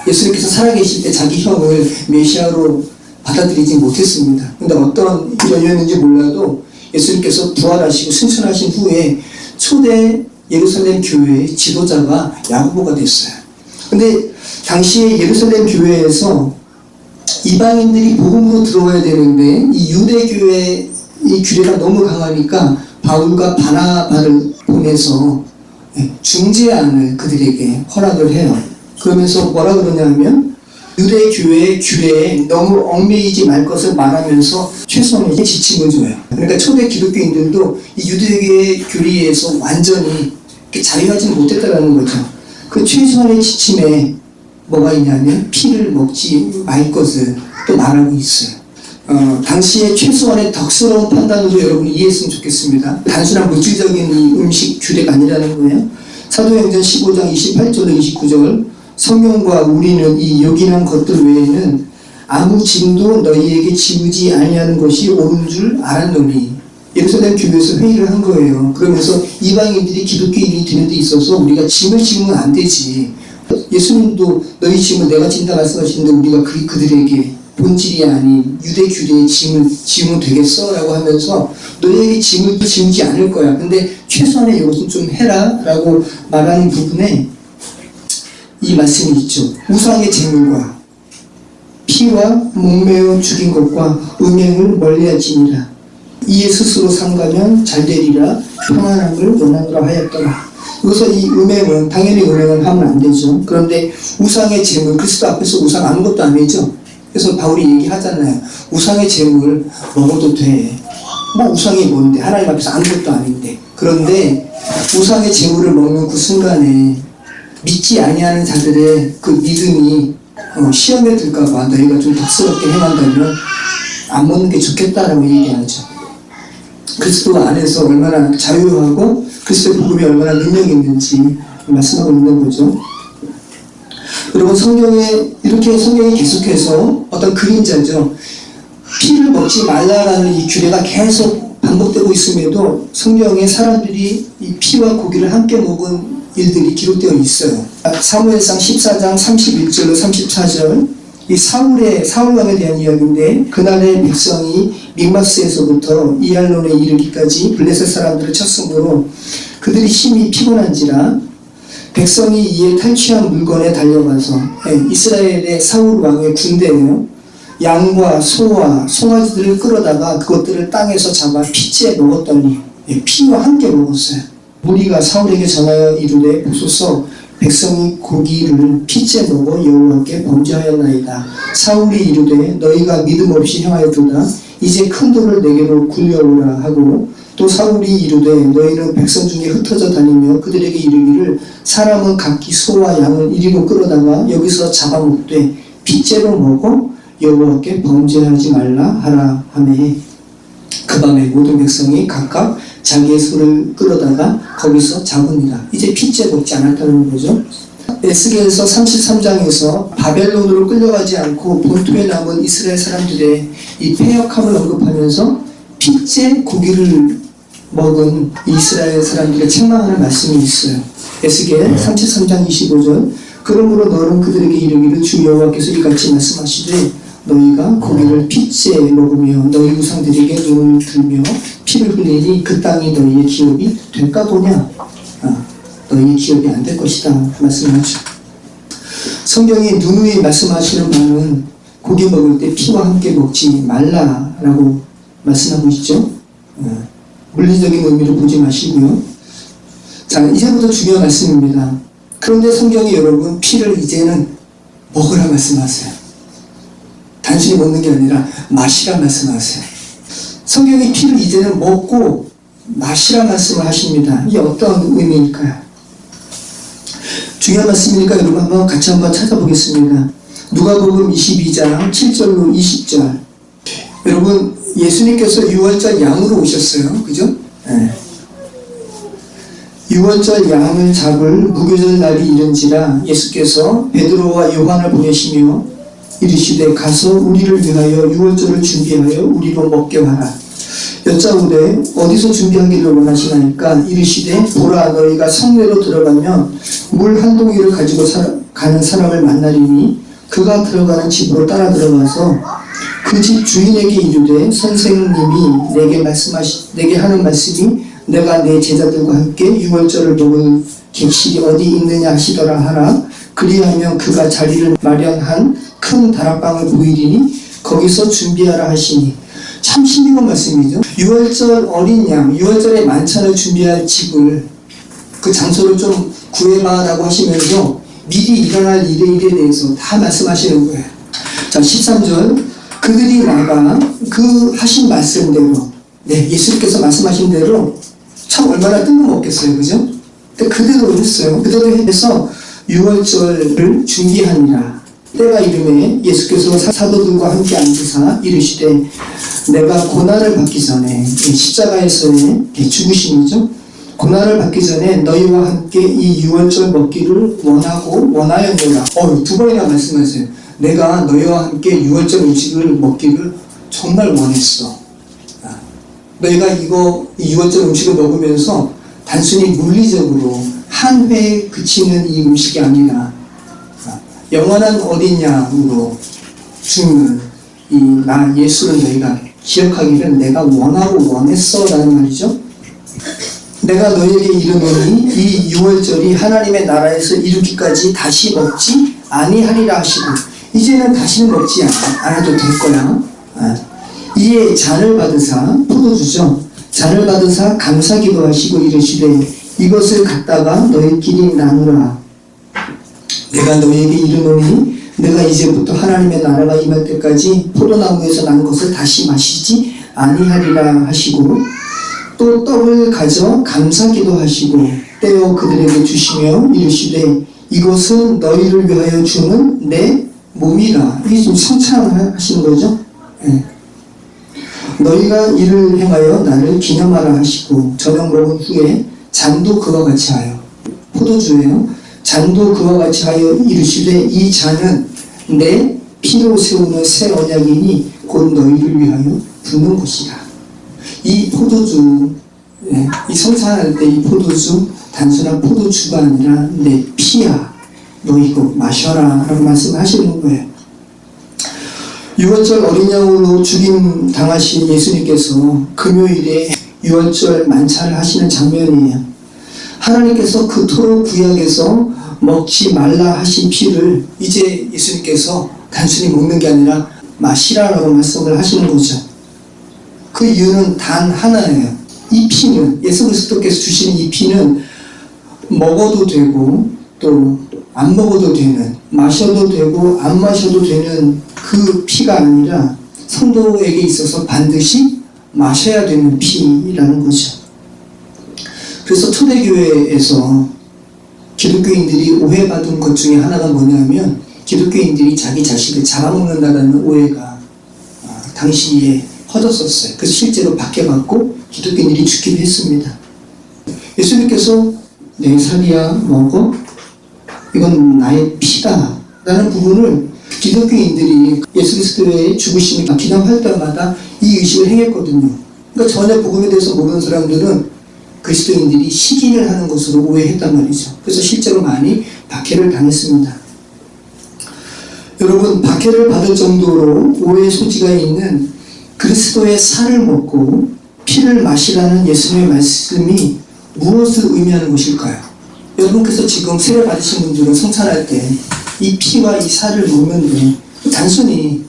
예수님께서 살아계실 때 자기 형을 메시아로 받아들이지 못했습니다. 근데 어떤 연유였는지 몰라도 예수님께서 부활하시고 승천하신 후에 초대 예루살렘 교회의 지도자가 야고보가 됐어요. 근데 당시에 예루살렘 교회에서 이방인들이 복음으로 들어와야 되는데 이 유대교회의 이 규례가 너무 강하니까 바울과 바나바를 보내서 중재안을 그들에게 허락을 해요. 그러면서 뭐라 그러냐면 유대교회의 규례에 너무 얽매이지 말 것을 말하면서 최소한의 지침을 줘요. 그러니까 초대 기독교인들도 이 유대교의 교리에서 완전히 자유하지는 못했다는 거죠. 그 최소한의 지침에 뭐가 있냐면 피를 먹지 말 것을 또 말하고 있어요. 당시에 최소한의 덕스러운 판단으로 여러분이 이해했으면 좋겠습니다. 단순한 물질적인 이 음식 규례가 아니라는 거예요. 사도행전 15장 28절로 29절 성령과 우리는 이 요긴한 것들 외에는 아무 짐도 너희에게 지우지 아니하는 것이 옳은 줄 알았노니 예루살렘 교회에서 회의를 한 거예요. 그러면서 이방인들이 기독교인이 되는 데 있어서 우리가 짐을 지우면 안 되지. 예수님도 너희 짐을 내가 진다 말씀하시는데 우리가 그들에게 본질이 아닌 유대 규례의 짐을 지우면 되겠어? 라고 하면서 너희에게 짐을 지우지 않을 거야. 근데 최소한의 이것은 좀 해라 라고 말하는 부분에 이 말씀이 있죠. 우상의 제물과 피와 목매어 죽인 것과 음행을 멀리하지니라. 이에 스스로 삼가면 잘되리라 평안함을 원하노라 하였더라. 그래서 이 음행은 당연히 음행은 하면 안 되죠. 그런데 우상의 제물 그리스도 앞에서 우상 아무것도 아니죠. 그래서 바울이 얘기하잖아요. 우상의 제물 먹어도 돼. 뭐 우상이 뭔데 하나님 앞에서 아무것도 아닌데. 그런데 우상의 제물을 먹는 그 순간에 믿지 아니하는 자들의 그 믿음이 시험에 들까봐 너희가 좀 덕스럽게 행한다면 안 먹는 게 좋겠다라고 얘기하죠. 그리스도 안에서 얼마나 자유하고 그리스도의 복음이 얼마나 능력이 있는지 말씀하고 있는 거죠. 여러분 이렇게 성경이 계속해서 어떤 그림자죠. 피를 먹지 말라라는 이 규례가 계속 반복되고 있음에도 성경에 사람들이 이 피와 고기를 함께 먹은 일들이 기록되어 있어요. 사무엘상 14장 31절로 34절 이 사울 왕에 대한 이야기인데 그날의 백성이 믹마스에서부터 이알론에 이르기까지 블레셋 사람들을 쳤으므로 그들이 심히 피곤한지라 백성이 이에 탈취한 물건에 달려가서 이스라엘의 사울 왕의 군대예요. 양과 소와 송아지들을 끌어다가 그것들을 땅에서 잡아 피째 먹었더니 피와 함께 먹었어요. 무리가 사울에게 전하여 이르되 보소서 백성이 고기를 피째 먹어 여호와께 범죄하였나이다. 사울이 이르되 너희가 믿음 없이 행하였도다. 이제 큰 돌을 내게로 굴려오라 하고 또 사울이 이르되 너희는 백성 중에 흩어져 다니며 그들에게 이르기를 사람은 각기 소와 양을 이리로 끌어다가 여기서 잡아먹되 피째로 먹어 여호와께 범죄하지 말라 하라 하매 그 밤에 모든 백성이 각각 자기의 소를 끌어다가 거기서 잡으니라. 이제 피째 먹지 않았다는 거죠. 에스겔서 33장에서 바벨론으로 끌려가지 않고 본토에 남은 이스라엘 사람들의 이 패역함을 언급하면서 피째 고기를 먹은 이스라엘 사람들의 책망하는 말씀이 있어요. 에스겔 33장 25절 그러므로 너는 그들에게 이르기를 주 여호와께서 이같이 말씀하시되 너희가 고기를 피째 먹으며 너희 우상들에게 눈을 들며 피를 흘리니 그 땅이 너희의 기업이 될까 보냐. 너희의 기업이 안 될 것이다 말씀하죠. 성경이 누누이 말씀하시는 바는 고기 먹을 때 피와 함께 먹지 말라라고 말씀하고 있죠. 물리적인 의미로 보지 마시고요. 자, 이제부터 중요한 말씀입니다. 그런데 성경이 여러분 피를 이제는 먹으라 말씀하세요. 단순히 먹는 게 아니라 마시라 말씀하세요. 성경이 피를 이제는 먹고 마시라 말씀을 하십니다. 이게 어떤 의미일까요? 중요한 말씀이니까 여러분 한번 같이 한번 찾아보겠습니다. 누가복음 22장 7절로 20절. 여러분 예수님께서 유월절 양으로 오셨어요. 그죠? 네. 유월절 양을 잡을 무교절 날이 이른지라 예수께서 베드로와 요한을 보내시며 이르시되 가서 우리를 위하여 유월절을 준비하여 우리로 먹게 하라. 여짜오되 어디서 준비하기를 원하시나이까 이르시되 보라 너희가 성내로 들어가면 물 한 동이를 가지고 가는 사람을 만나리니 그가 들어가는 집으로 따라 들어가서 그 집 주인에게 이르되 선생님이 내게 하는 말씀이 내가 내 제자들과 함께 유월절을 먹을 객실이 어디 있느냐 하시더라 하라. 그리하면 그가 자리를 마련한 큰 다락방을 보이리니 거기서 준비하라 하시니. 참 신비한 말씀이죠. 유월절 어린 양, 유월절에 만찬을 준비할 집을, 그 장소를 좀 구해봐라고 하시면서 미리 일어날 일에 대해서 다 말씀하시는 거예요. 자, 13절. 그들이 나가 그 하신 말씀대로, 네, 예수님께서 말씀하신 대로 참 얼마나 뜬금없겠어요. 그죠? 근데 그대로 했어요. 그대로 해서 유월절을 준비하니라. 때가 이름에 예수께서 사도들과 함께 앉으사 이르시되 내가 고난을 받기 전에, 십자가에서의 죽으심이죠. 고난을 받기 전에 너희와 함께 이 유월절 먹기를 원하였노라. 두 번이나 말씀하세요. 내가 너희와 함께 유월절 음식을 먹기를 정말 원했어. 너희가 이 유월절 음식을 먹으면서 단순히 물리적으로 한 회에 그치는 이 음식이 아니라 영원한 어린 양으로 죽는 이 나 예수를 너희가 기억하기를 내가 원하고 원했어 라는 말이죠. 내가 너희에게 이르노니 이 유월절이 하나님의 나라에서 이루기까지 다시 먹지 아니하리라 하시고, 이제는 다시는 먹지 않아도 될 거야. 이에 잔을 받으사, 포도주죠. 잔을 받으사 감사기도 하시고 이르시되 이것을 갖다가 너희끼리 나누라. 내가 너희에게 이르노니 내가 이제부터 하나님의 나라가 임할 때까지 포도나무에서 난 것을 다시 마시지 아니하리라 하시고, 또 떡을 가져 감사기도 하시고 떼어 그들에게 주시며 이르시되 이것은 너희를 위하여 주는 내 몸이라. 이게 좀 성찬하시는 거죠. 네. 너희가 이를 행하여 나를 기념하라 하시고 저녁 먹은 후에 잔도 그와 같이 하여, 포도주예요. 잔도 그와 같이 하여 이르시되 이 잔은 내 피로 세우는 새 언약이니 곧 너희를 위하여 붓는 것이라. 이 포도주, 이 성찬할 때 이 포도주 단순한 포도주가 아니라 내 피야, 너 이거 마셔라 라고 말씀하시는 거예요. 유월절 어린 양으로 죽임 당하신 예수님께서 금요일에 유월절 만찬을 하시는 장면이에요. 하나님께서 그토록 구약에서 먹지 말라 하신 피를 이제 예수님께서 단순히 먹는 게 아니라 마시라라고 말씀을 하시는 거죠. 그 이유는 단 하나예요. 이 피는, 예수 그리스도께서 주시는 이 피는 먹어도 되고 또 안 먹어도 되는, 마셔도 되고 안 마셔도 되는 그 피가 아니라 성도에게 있어서 반드시 마셔야 되는 피라는 거죠. 그래서 초대교회에서 기독교인들이 오해받은 것 중에 하나가 뭐냐면 기독교인들이 자기 자식을 잡아먹는다는 오해가 당시에 퍼졌었어요. 그래서 실제로 박해받고 기독교인들이 죽기도 했습니다. 예수님께서 내 살이야 먹어? 이건 나의 피다 라는 부분을 기독교인들이 예수 그리스도의 죽으심을 기념할 때마다 이 의식을 행했거든요. 그러니까 전에 복음에 대해서 모르는 사람들은 그리스도인들이 시기를 하는 것으로 오해했단 말이죠. 그래서 실제로 많이 박해를 당했습니다. 여러분, 박해를 받을 정도로 오해의 소지가 있는 그리스도의 살을 먹고 피를 마시라는 예수님의 말씀이 무엇을 의미하는 것일까요? 여러분께서 지금 세례 받으신 분들은 성찬할 때 이 피와 이 살을 먹는데 단순히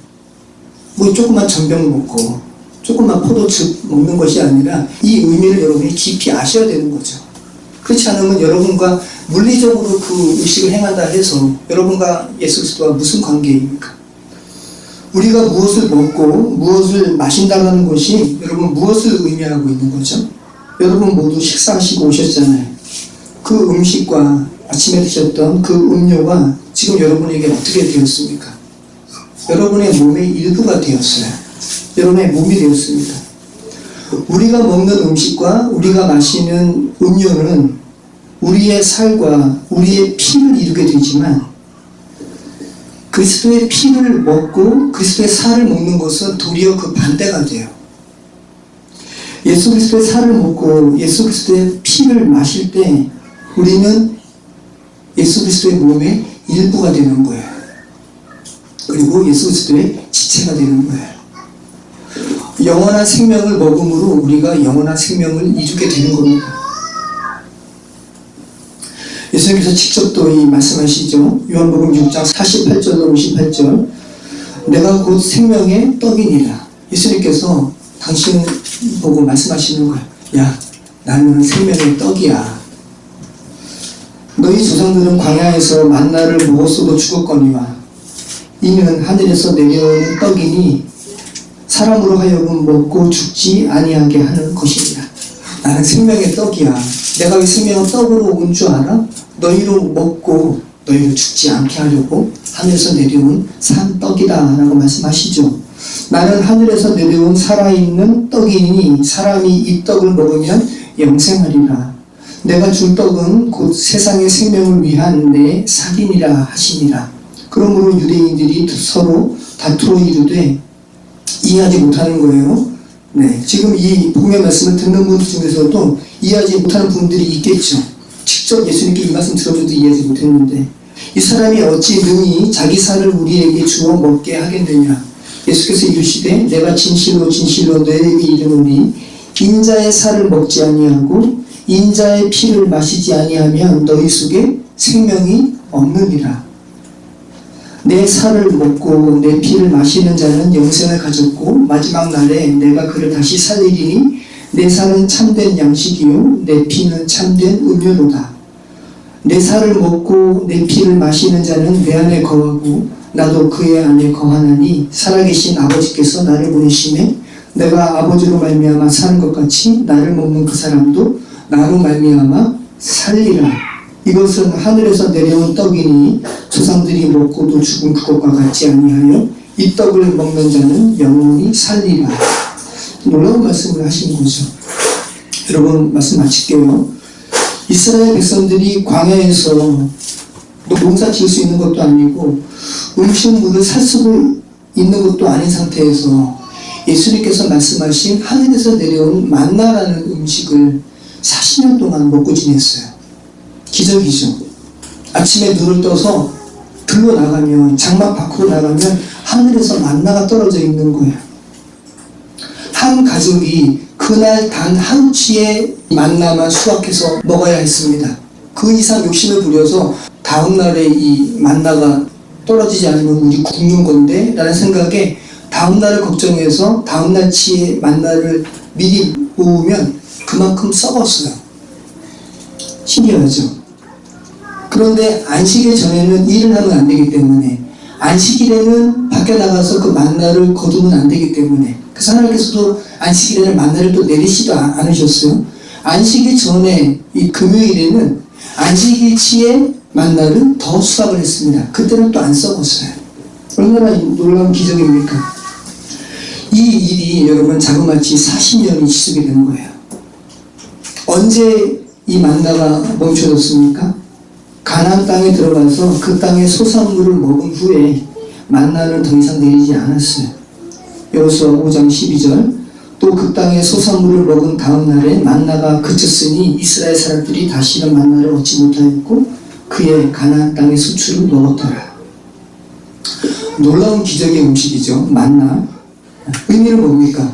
뭐 조그만 전병 먹고 조그만 포도즙 먹는 것이 아니라 이 의미를 여러분이 깊이 아셔야 되는 거죠. 그렇지 않으면 여러분과 물리적으로 그 의식을 행한다 해서 여러분과 예수 그리스도와 무슨 관계입니까? 우리가 무엇을 먹고 무엇을 마신다는 것이 여러분 무엇을 의미하고 있는 거죠? 여러분 모두 식사하시고 오셨잖아요. 그 음식과 아침에 드셨던 그 음료가 지금 여러분에게 어떻게 되었습니까? 여러분의 몸의 일부가 되었어요. 여러분의 몸이 되었습니다. 우리가 먹는 음식과 우리가 마시는 음료는 우리의 살과 우리의 피를 이루게 되지만 그리스도의 피를 먹고 그리스도의 살을 먹는 것은 도리어 그 반대가 돼요. 예수 그리스도의 살을 먹고 예수 그리스도의 피를 마실 때 우리는 예수 그리스도의 몸의 일부가 되는 거예요. 그리고 예수 그리스도의 지체가 되는 거예요. 영원한 생명을 먹음으로 우리가 영원한 생명을 이루게 되는 겁니다. 예수님께서 직접 또 이 말씀하시죠. 요한복음 6장 48절로 58절. 내가 곧 생명의 떡이니라. 예수님께서 당신 보고 말씀하시는 거예요. 야, 나는 생명의 떡이야. 너희 조상들은 광야에서 만나를 먹었어도 죽었거니와 이는 하늘에서 내려오는 떡이니 사람으로 하여금 먹고 죽지 아니하게 하는 것이니라. 나는 생명의 떡이야. 내가 이 생명의 떡으로 온 줄 알아? 너희로 먹고 너희로 죽지 않게 하려고 하늘에서 내려온 산 떡이다 라고 말씀하시죠. 나는 하늘에서 내려온 살아있는 떡이니 사람이 이 떡을 먹으면 영생하리라. 내가 줄 떡은 곧 세상의 생명을 위한 내 살이니라 하시니라. 그러므로 유대인들이 서로 다투어 이르되 이해하지 못하는 거예요. 네, 지금 이 복음의 말씀을 듣는 분들 중에서도 이해하지 못하는 분들이 있겠죠. 직접 예수님께 이 말씀 들어줘도 이해하지 못했는데 이 사람이 어찌 능히 자기 살을 우리에게 주어 먹게 하겠느냐. 예수께서 이르시되 내가 진실로 진실로 너희에게 이르노니 인자의 살을 먹지 아니하고 인자의 피를 마시지 아니하면 너희 속에 생명이 없느니라. 내 살을 먹고 내 피를 마시는 자는 영생을 가졌고 마지막 날에 내가 그를 다시 살리리니 내 살은 참된 양식이요 내 피는 참된 음료로다. 내 살을 먹고 내 피를 마시는 자는 내 안에 거하고 나도 그의 안에 거하나니 살아계신 아버지께서 나를 보내심에 내가 아버지로 말미암아 사는 것 같이 나를 먹는 그 사람도 나로 말미암아 살리라. 이것은 하늘에서 내려온 떡이니 조상들이 먹고도 죽은 그것과 같지 아니하여 이 떡을 먹는 자는 영원히 살리라. 놀라운 말씀을 하신 거죠. 여러분 말씀 마칠게요. 이스라엘 백성들이 광야에서 농사 지을 수 있는 것도 아니고 음식물을 살 수 있는 것도 아닌 상태에서 예수님께서 말씀하신 하늘에서 내려온 만나라는 음식을 40년 동안 먹고 지냈어요. 기적이죠. 아침에 눈을 떠서 들로 나가면 장막 밖으로 나가면 하늘에서 만나가 떨어져 있는 거예요. 한 가족이 그날 단 한 치의 만나만 수확해서 먹어야 했습니다. 그 이상 욕심을 부려서 다음날에 이 만나가 떨어지지 않으면 우리 굶는 건데 라는 생각에 다음날을 걱정해서 다음날 치의 만나를 미리 모으면 그만큼 썩었어요. 신기하죠. 그런데 안식일 전에는 일을 하면 안 되기 때문에 안식일에는 밖에 나가서 그 만나를 거두면 안 되기 때문에 그래서 하나님께서도 안식일에는 만나를 또 내리지도 않으셨어요. 안식일 전에 이 금요일에는 안식일치의 만나를 더 수확을 했습니다. 그때는 또 안 썩었어요. 얼마나 놀라운 기적입니까? 이 일이 여러분 자그마치 40년이 지속이 되는 거예요. 언제 이 만나가 멈춰졌습니까? 가나안 땅에 들어가서 그 땅의 소산물을 먹은 후에 만나는 더 이상 내리지 않았어요. 여호수아 5장 12절 또 그 땅의 소산물을 먹은 다음 날에 만나가 그쳤으니 이스라엘 사람들이 다시는 만나를 얻지 못하였고 그의 가나안 땅의 수출을 먹었더라. 놀라운 기적의 음식이죠. 만나. 의미는 뭡니까?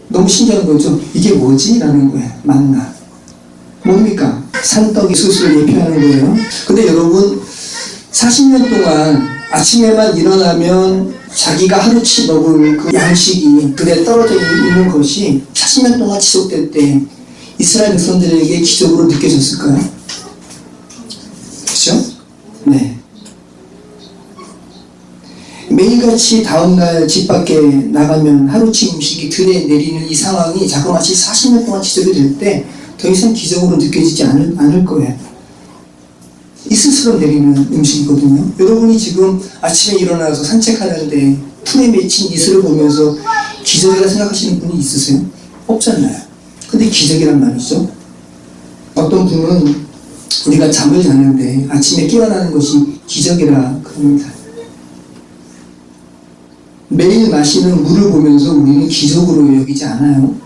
너무 신기한 거죠. 이게 뭐지? 라는 거예요. 만나. 뭡니까? 산떡이 수수를 예표하는 거예요. 근데 여러분 40년 동안 아침에만 일어나면 자기가 하루치 먹을 그 양식이 그대 떨어져 있는 것이 40년 동안 지속될 때 이스라엘 백성들에게 기적으로 느껴졌을까요? 그렇죠? 네. 매일같이 다음날 집 밖에 나가면 하루치 음식이 들에 내리는 이 상황이 자그마치 40년 동안 지속이 될 때 더 이상 기적으로 느껴지지 않을 거예요. 이슬처럼 내리는 음식이거든요. 여러분이 지금 아침에 일어나서 산책하는데 풀에 맺힌 이슬을 보면서 기적이라 생각하시는 분이 있으세요? 없잖아요. 근데 기적이란 말이죠. 어떤 분은 우리가 잠을 자는데 아침에 깨어나는 것이 기적이라 그럽니다. 매일 마시는 물을 보면서 우리는 기적으로 여기지 않아요.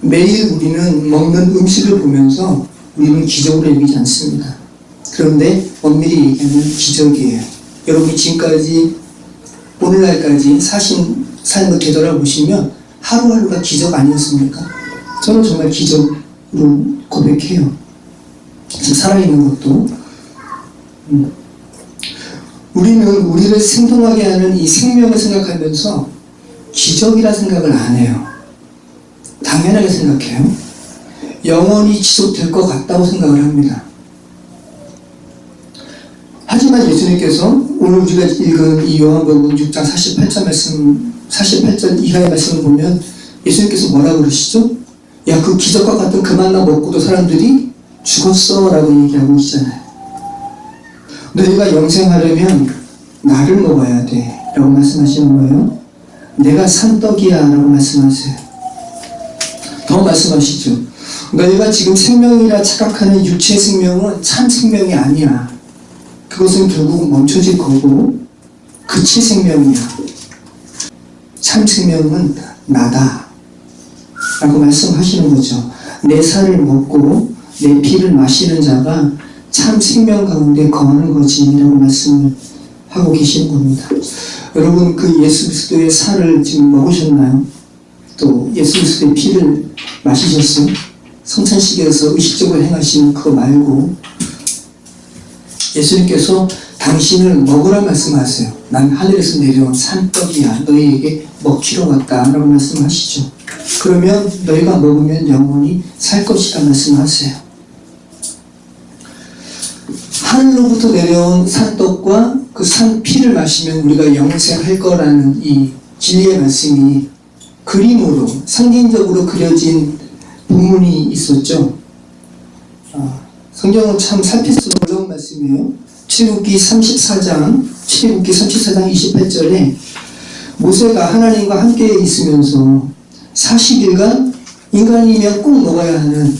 매일 우리는 먹는 음식을 보면서 우리는 기적으로 여기지 않습니다. 그런데 엄밀히 얘기하면 기적이에요. 여러분이 지금까지 오늘날까지 사신 삶을 되돌아보시면 하루하루가 기적 아니었습니까? 저는 정말 기적으로 고백해요. 지금 살아있는 것도. 우리는 우리를 생동하게 하는 이 생명을 생각하면서 기적이라 생각을 안 해요. 당연하게 생각해요. 영원히 지속될 것 같다고 생각을 합니다. 하지만 예수님께서 오늘 우리가 읽은 이 요한복음 6장 48절 이하의 말씀을 보면 예수님께서 뭐라고 그러시죠? 야, 그 기적과 같은 그 만나 먹고도 사람들이 죽었어 라고 얘기하고 있잖아요. 너희가 영생하려면 나를 먹어야 돼 라고 말씀하시는 거예요. 내가 산떡이야 라고 말씀하세요. 더 말씀하시죠. 너희가 지금 생명이라 착각하는 육체의 생명은 참 생명이 아니야. 그것은 결국 멈춰질 거고 그치 생명이야. 참 생명은 나다 라고 말씀하시는 거죠. 내 살을 먹고 내 피를 마시는 자가 참 생명 가운데 거하는 거지 라고 말씀을 하고 계시는 겁니다. 여러분, 그 예수 그리스도의 살을 지금 먹으셨나요? 또 예수 그리스도의 피를 마시셨어요? 성찬식에서 의식적으로 행하시는 그거 말고 예수님께서 당신을 먹으라 말씀하세요. 난 하늘에서 내려온 산떡이야. 너희에게 먹히러 왔다 라고 말씀하시죠. 그러면 너희가 먹으면 영원히 살 것이라 말씀하세요. 하늘로부터 내려온 산떡과 그 산피를 마시면 우리가 영생할 거라는 이 진리의 말씀이 그림으로 상징적으로 그려진 본문이 있었죠. 성경은 참 살필수록 어려운 말씀이에요. 출애굽기 34장 28절에 모세가 하나님과 함께 있으면서 40일간 인간이면 꼭 먹어야 하는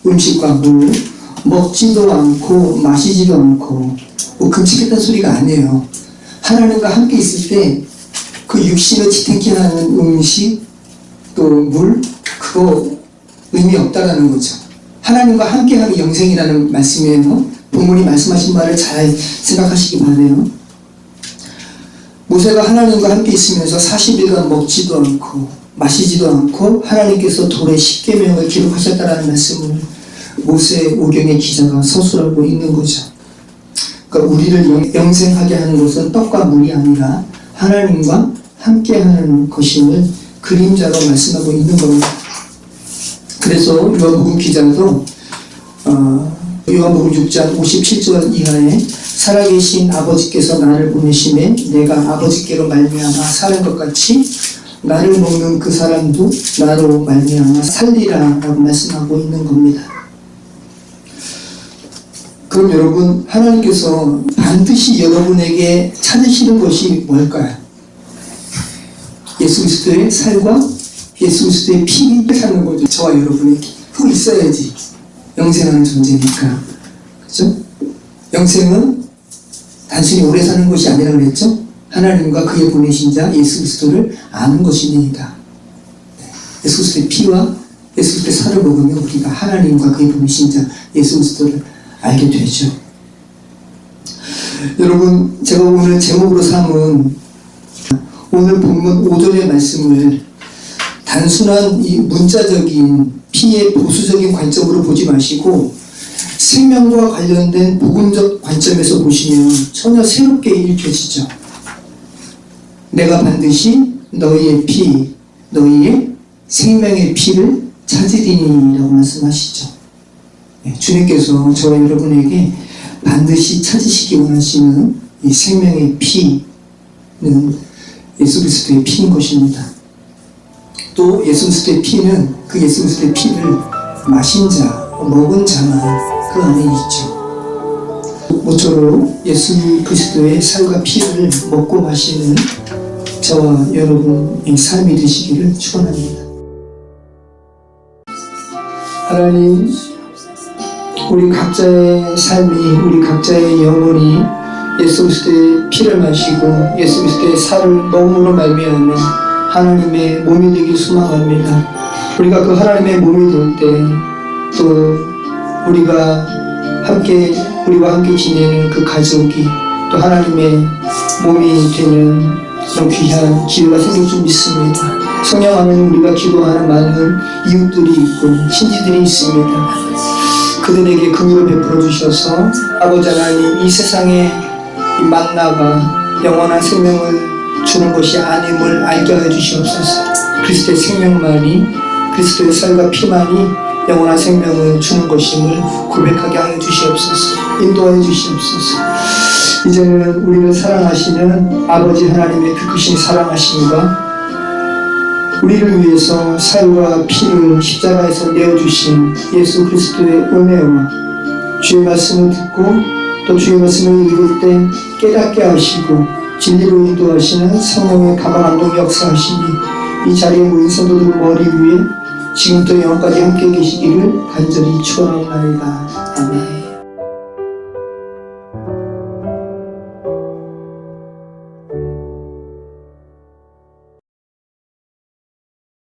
음식과 물 먹지도 않고 마시지도 않고 뭐 금식했다는 소리가 아니에요. 하나님과 함께 있을 때 그 육신을 지탱케 하는 음식 또 물 그거 의미 없다라는 거죠. 하나님과 함께하는 영생이라는 말씀이에요. 본문이 말씀하신 말을 잘 생각하시기 바라요. 모세가 하나님과 함께 있으면서 40일간 먹지도 않고 마시지도 않고 하나님께서 돌에 십계명을 기록하셨다라는 말씀을 모세 오경의 기자가 서술하고 있는 거죠. 그러니까 우리를 영생하게 하는 것은 떡과 물이 아니라 하나님과 함께하는 것임을 그림자로 말씀하고 있는 겁니다. 그래서 요한복음 기자도 요한복음 6장 57절 이하에 살아계신 아버지께서 나를 보내심에 내가 아버지께로 말미암아 사는 것 같이 나를 먹는 그 사람도 나로 말미암아 살리라 라고 말씀하고 있는 겁니다. 그럼 여러분, 하나님께서 반드시 여러분에게 찾으시는 것이 뭘까요? 예수 그리스도의 살과 예수 그리스도의 피를 찾는 거죠. 저와 여러분에게 그거 있어야지 영생하는 존재니까. 그렇죠? 영생은 단순히 오래 사는 것이 아니라 그랬죠? 하나님과 그의 보내신 자 예수 그리스도를 아는 것입니다. 예수 그리스도의 피와 예수 그리스도의 살을 먹으면 우리가 하나님과 그의 보내신 자 예수 그리스도를 알게 되죠. 여러분, 제가 오늘 제목으로 삼은 오늘 본문 5절의 말씀을 단순한 이 문자적인 피의 보수적인 관점으로 보지 마시고 생명과 관련된 복음적 관점에서 보시면 전혀 새롭게 읽혀지죠. 내가 반드시 너희의 피, 너희의 생명의 피를 찾으리니라고 말씀하시죠. 주님께서 저와 여러분에게 반드시 찾으시기 원하시는 이 생명의 피는 예수 그리스도의 피인 것입니다. 또 예수 그리스도의 피는 그 예수 그리스도의 피를 마신 자, 먹은 자만 그 안에 있죠. 모쪼록 예수 그리스도의 살과 피를 먹고 마시는 저와 여러분의 삶이 되시기를 축원합니다. 하나님, 우리 각자의 삶이, 우리 각자의 영혼이 예수 그리스도의 피를 마시고 예수 그리스도의 살을 먹음으로 말미암아 하나님의 몸이 되길 소망합니다. 우리가 그 하나님의 몸이 될 때 또 우리가 우리와 함께 지내는 그 가족이 또 하나님의 몸이 되는 그런 귀한 기회가 생길 줄 믿습니다. 성령 하나님, 우리가 기도하는 많은 이웃들이 있고 친지들이 있습니다. 그들에게 긍휼을 베풀어 주셔서 아버지 하나님, 이 세상의 이 만나가 영원한 생명을 주는 것이 아님을 알게 하여 주시옵소서. 그리스도의 생명만이, 그리스도의 살과 피만이 영원한 생명을 주는 것임을 고백하게 하여 주시옵소서. 인도하여 주시옵소서. 이제는 우리를 사랑하시는 아버지 하나님의 그 크신 사랑하심과 우리를 위해서 살과 피를 십자가에서 내어주신 예수 그리스도의 은혜와 주의 말씀을 듣고 또 주의 말씀을 읽을 때 깨닫게 하시고 진리로 인도하시는 성령의 가방 안동 역사하시니 이 자리에 모인 성도들 머리 위에 지금부터 영원까지 함께 계시기를 간절히 축원하옵나이다. 아멘.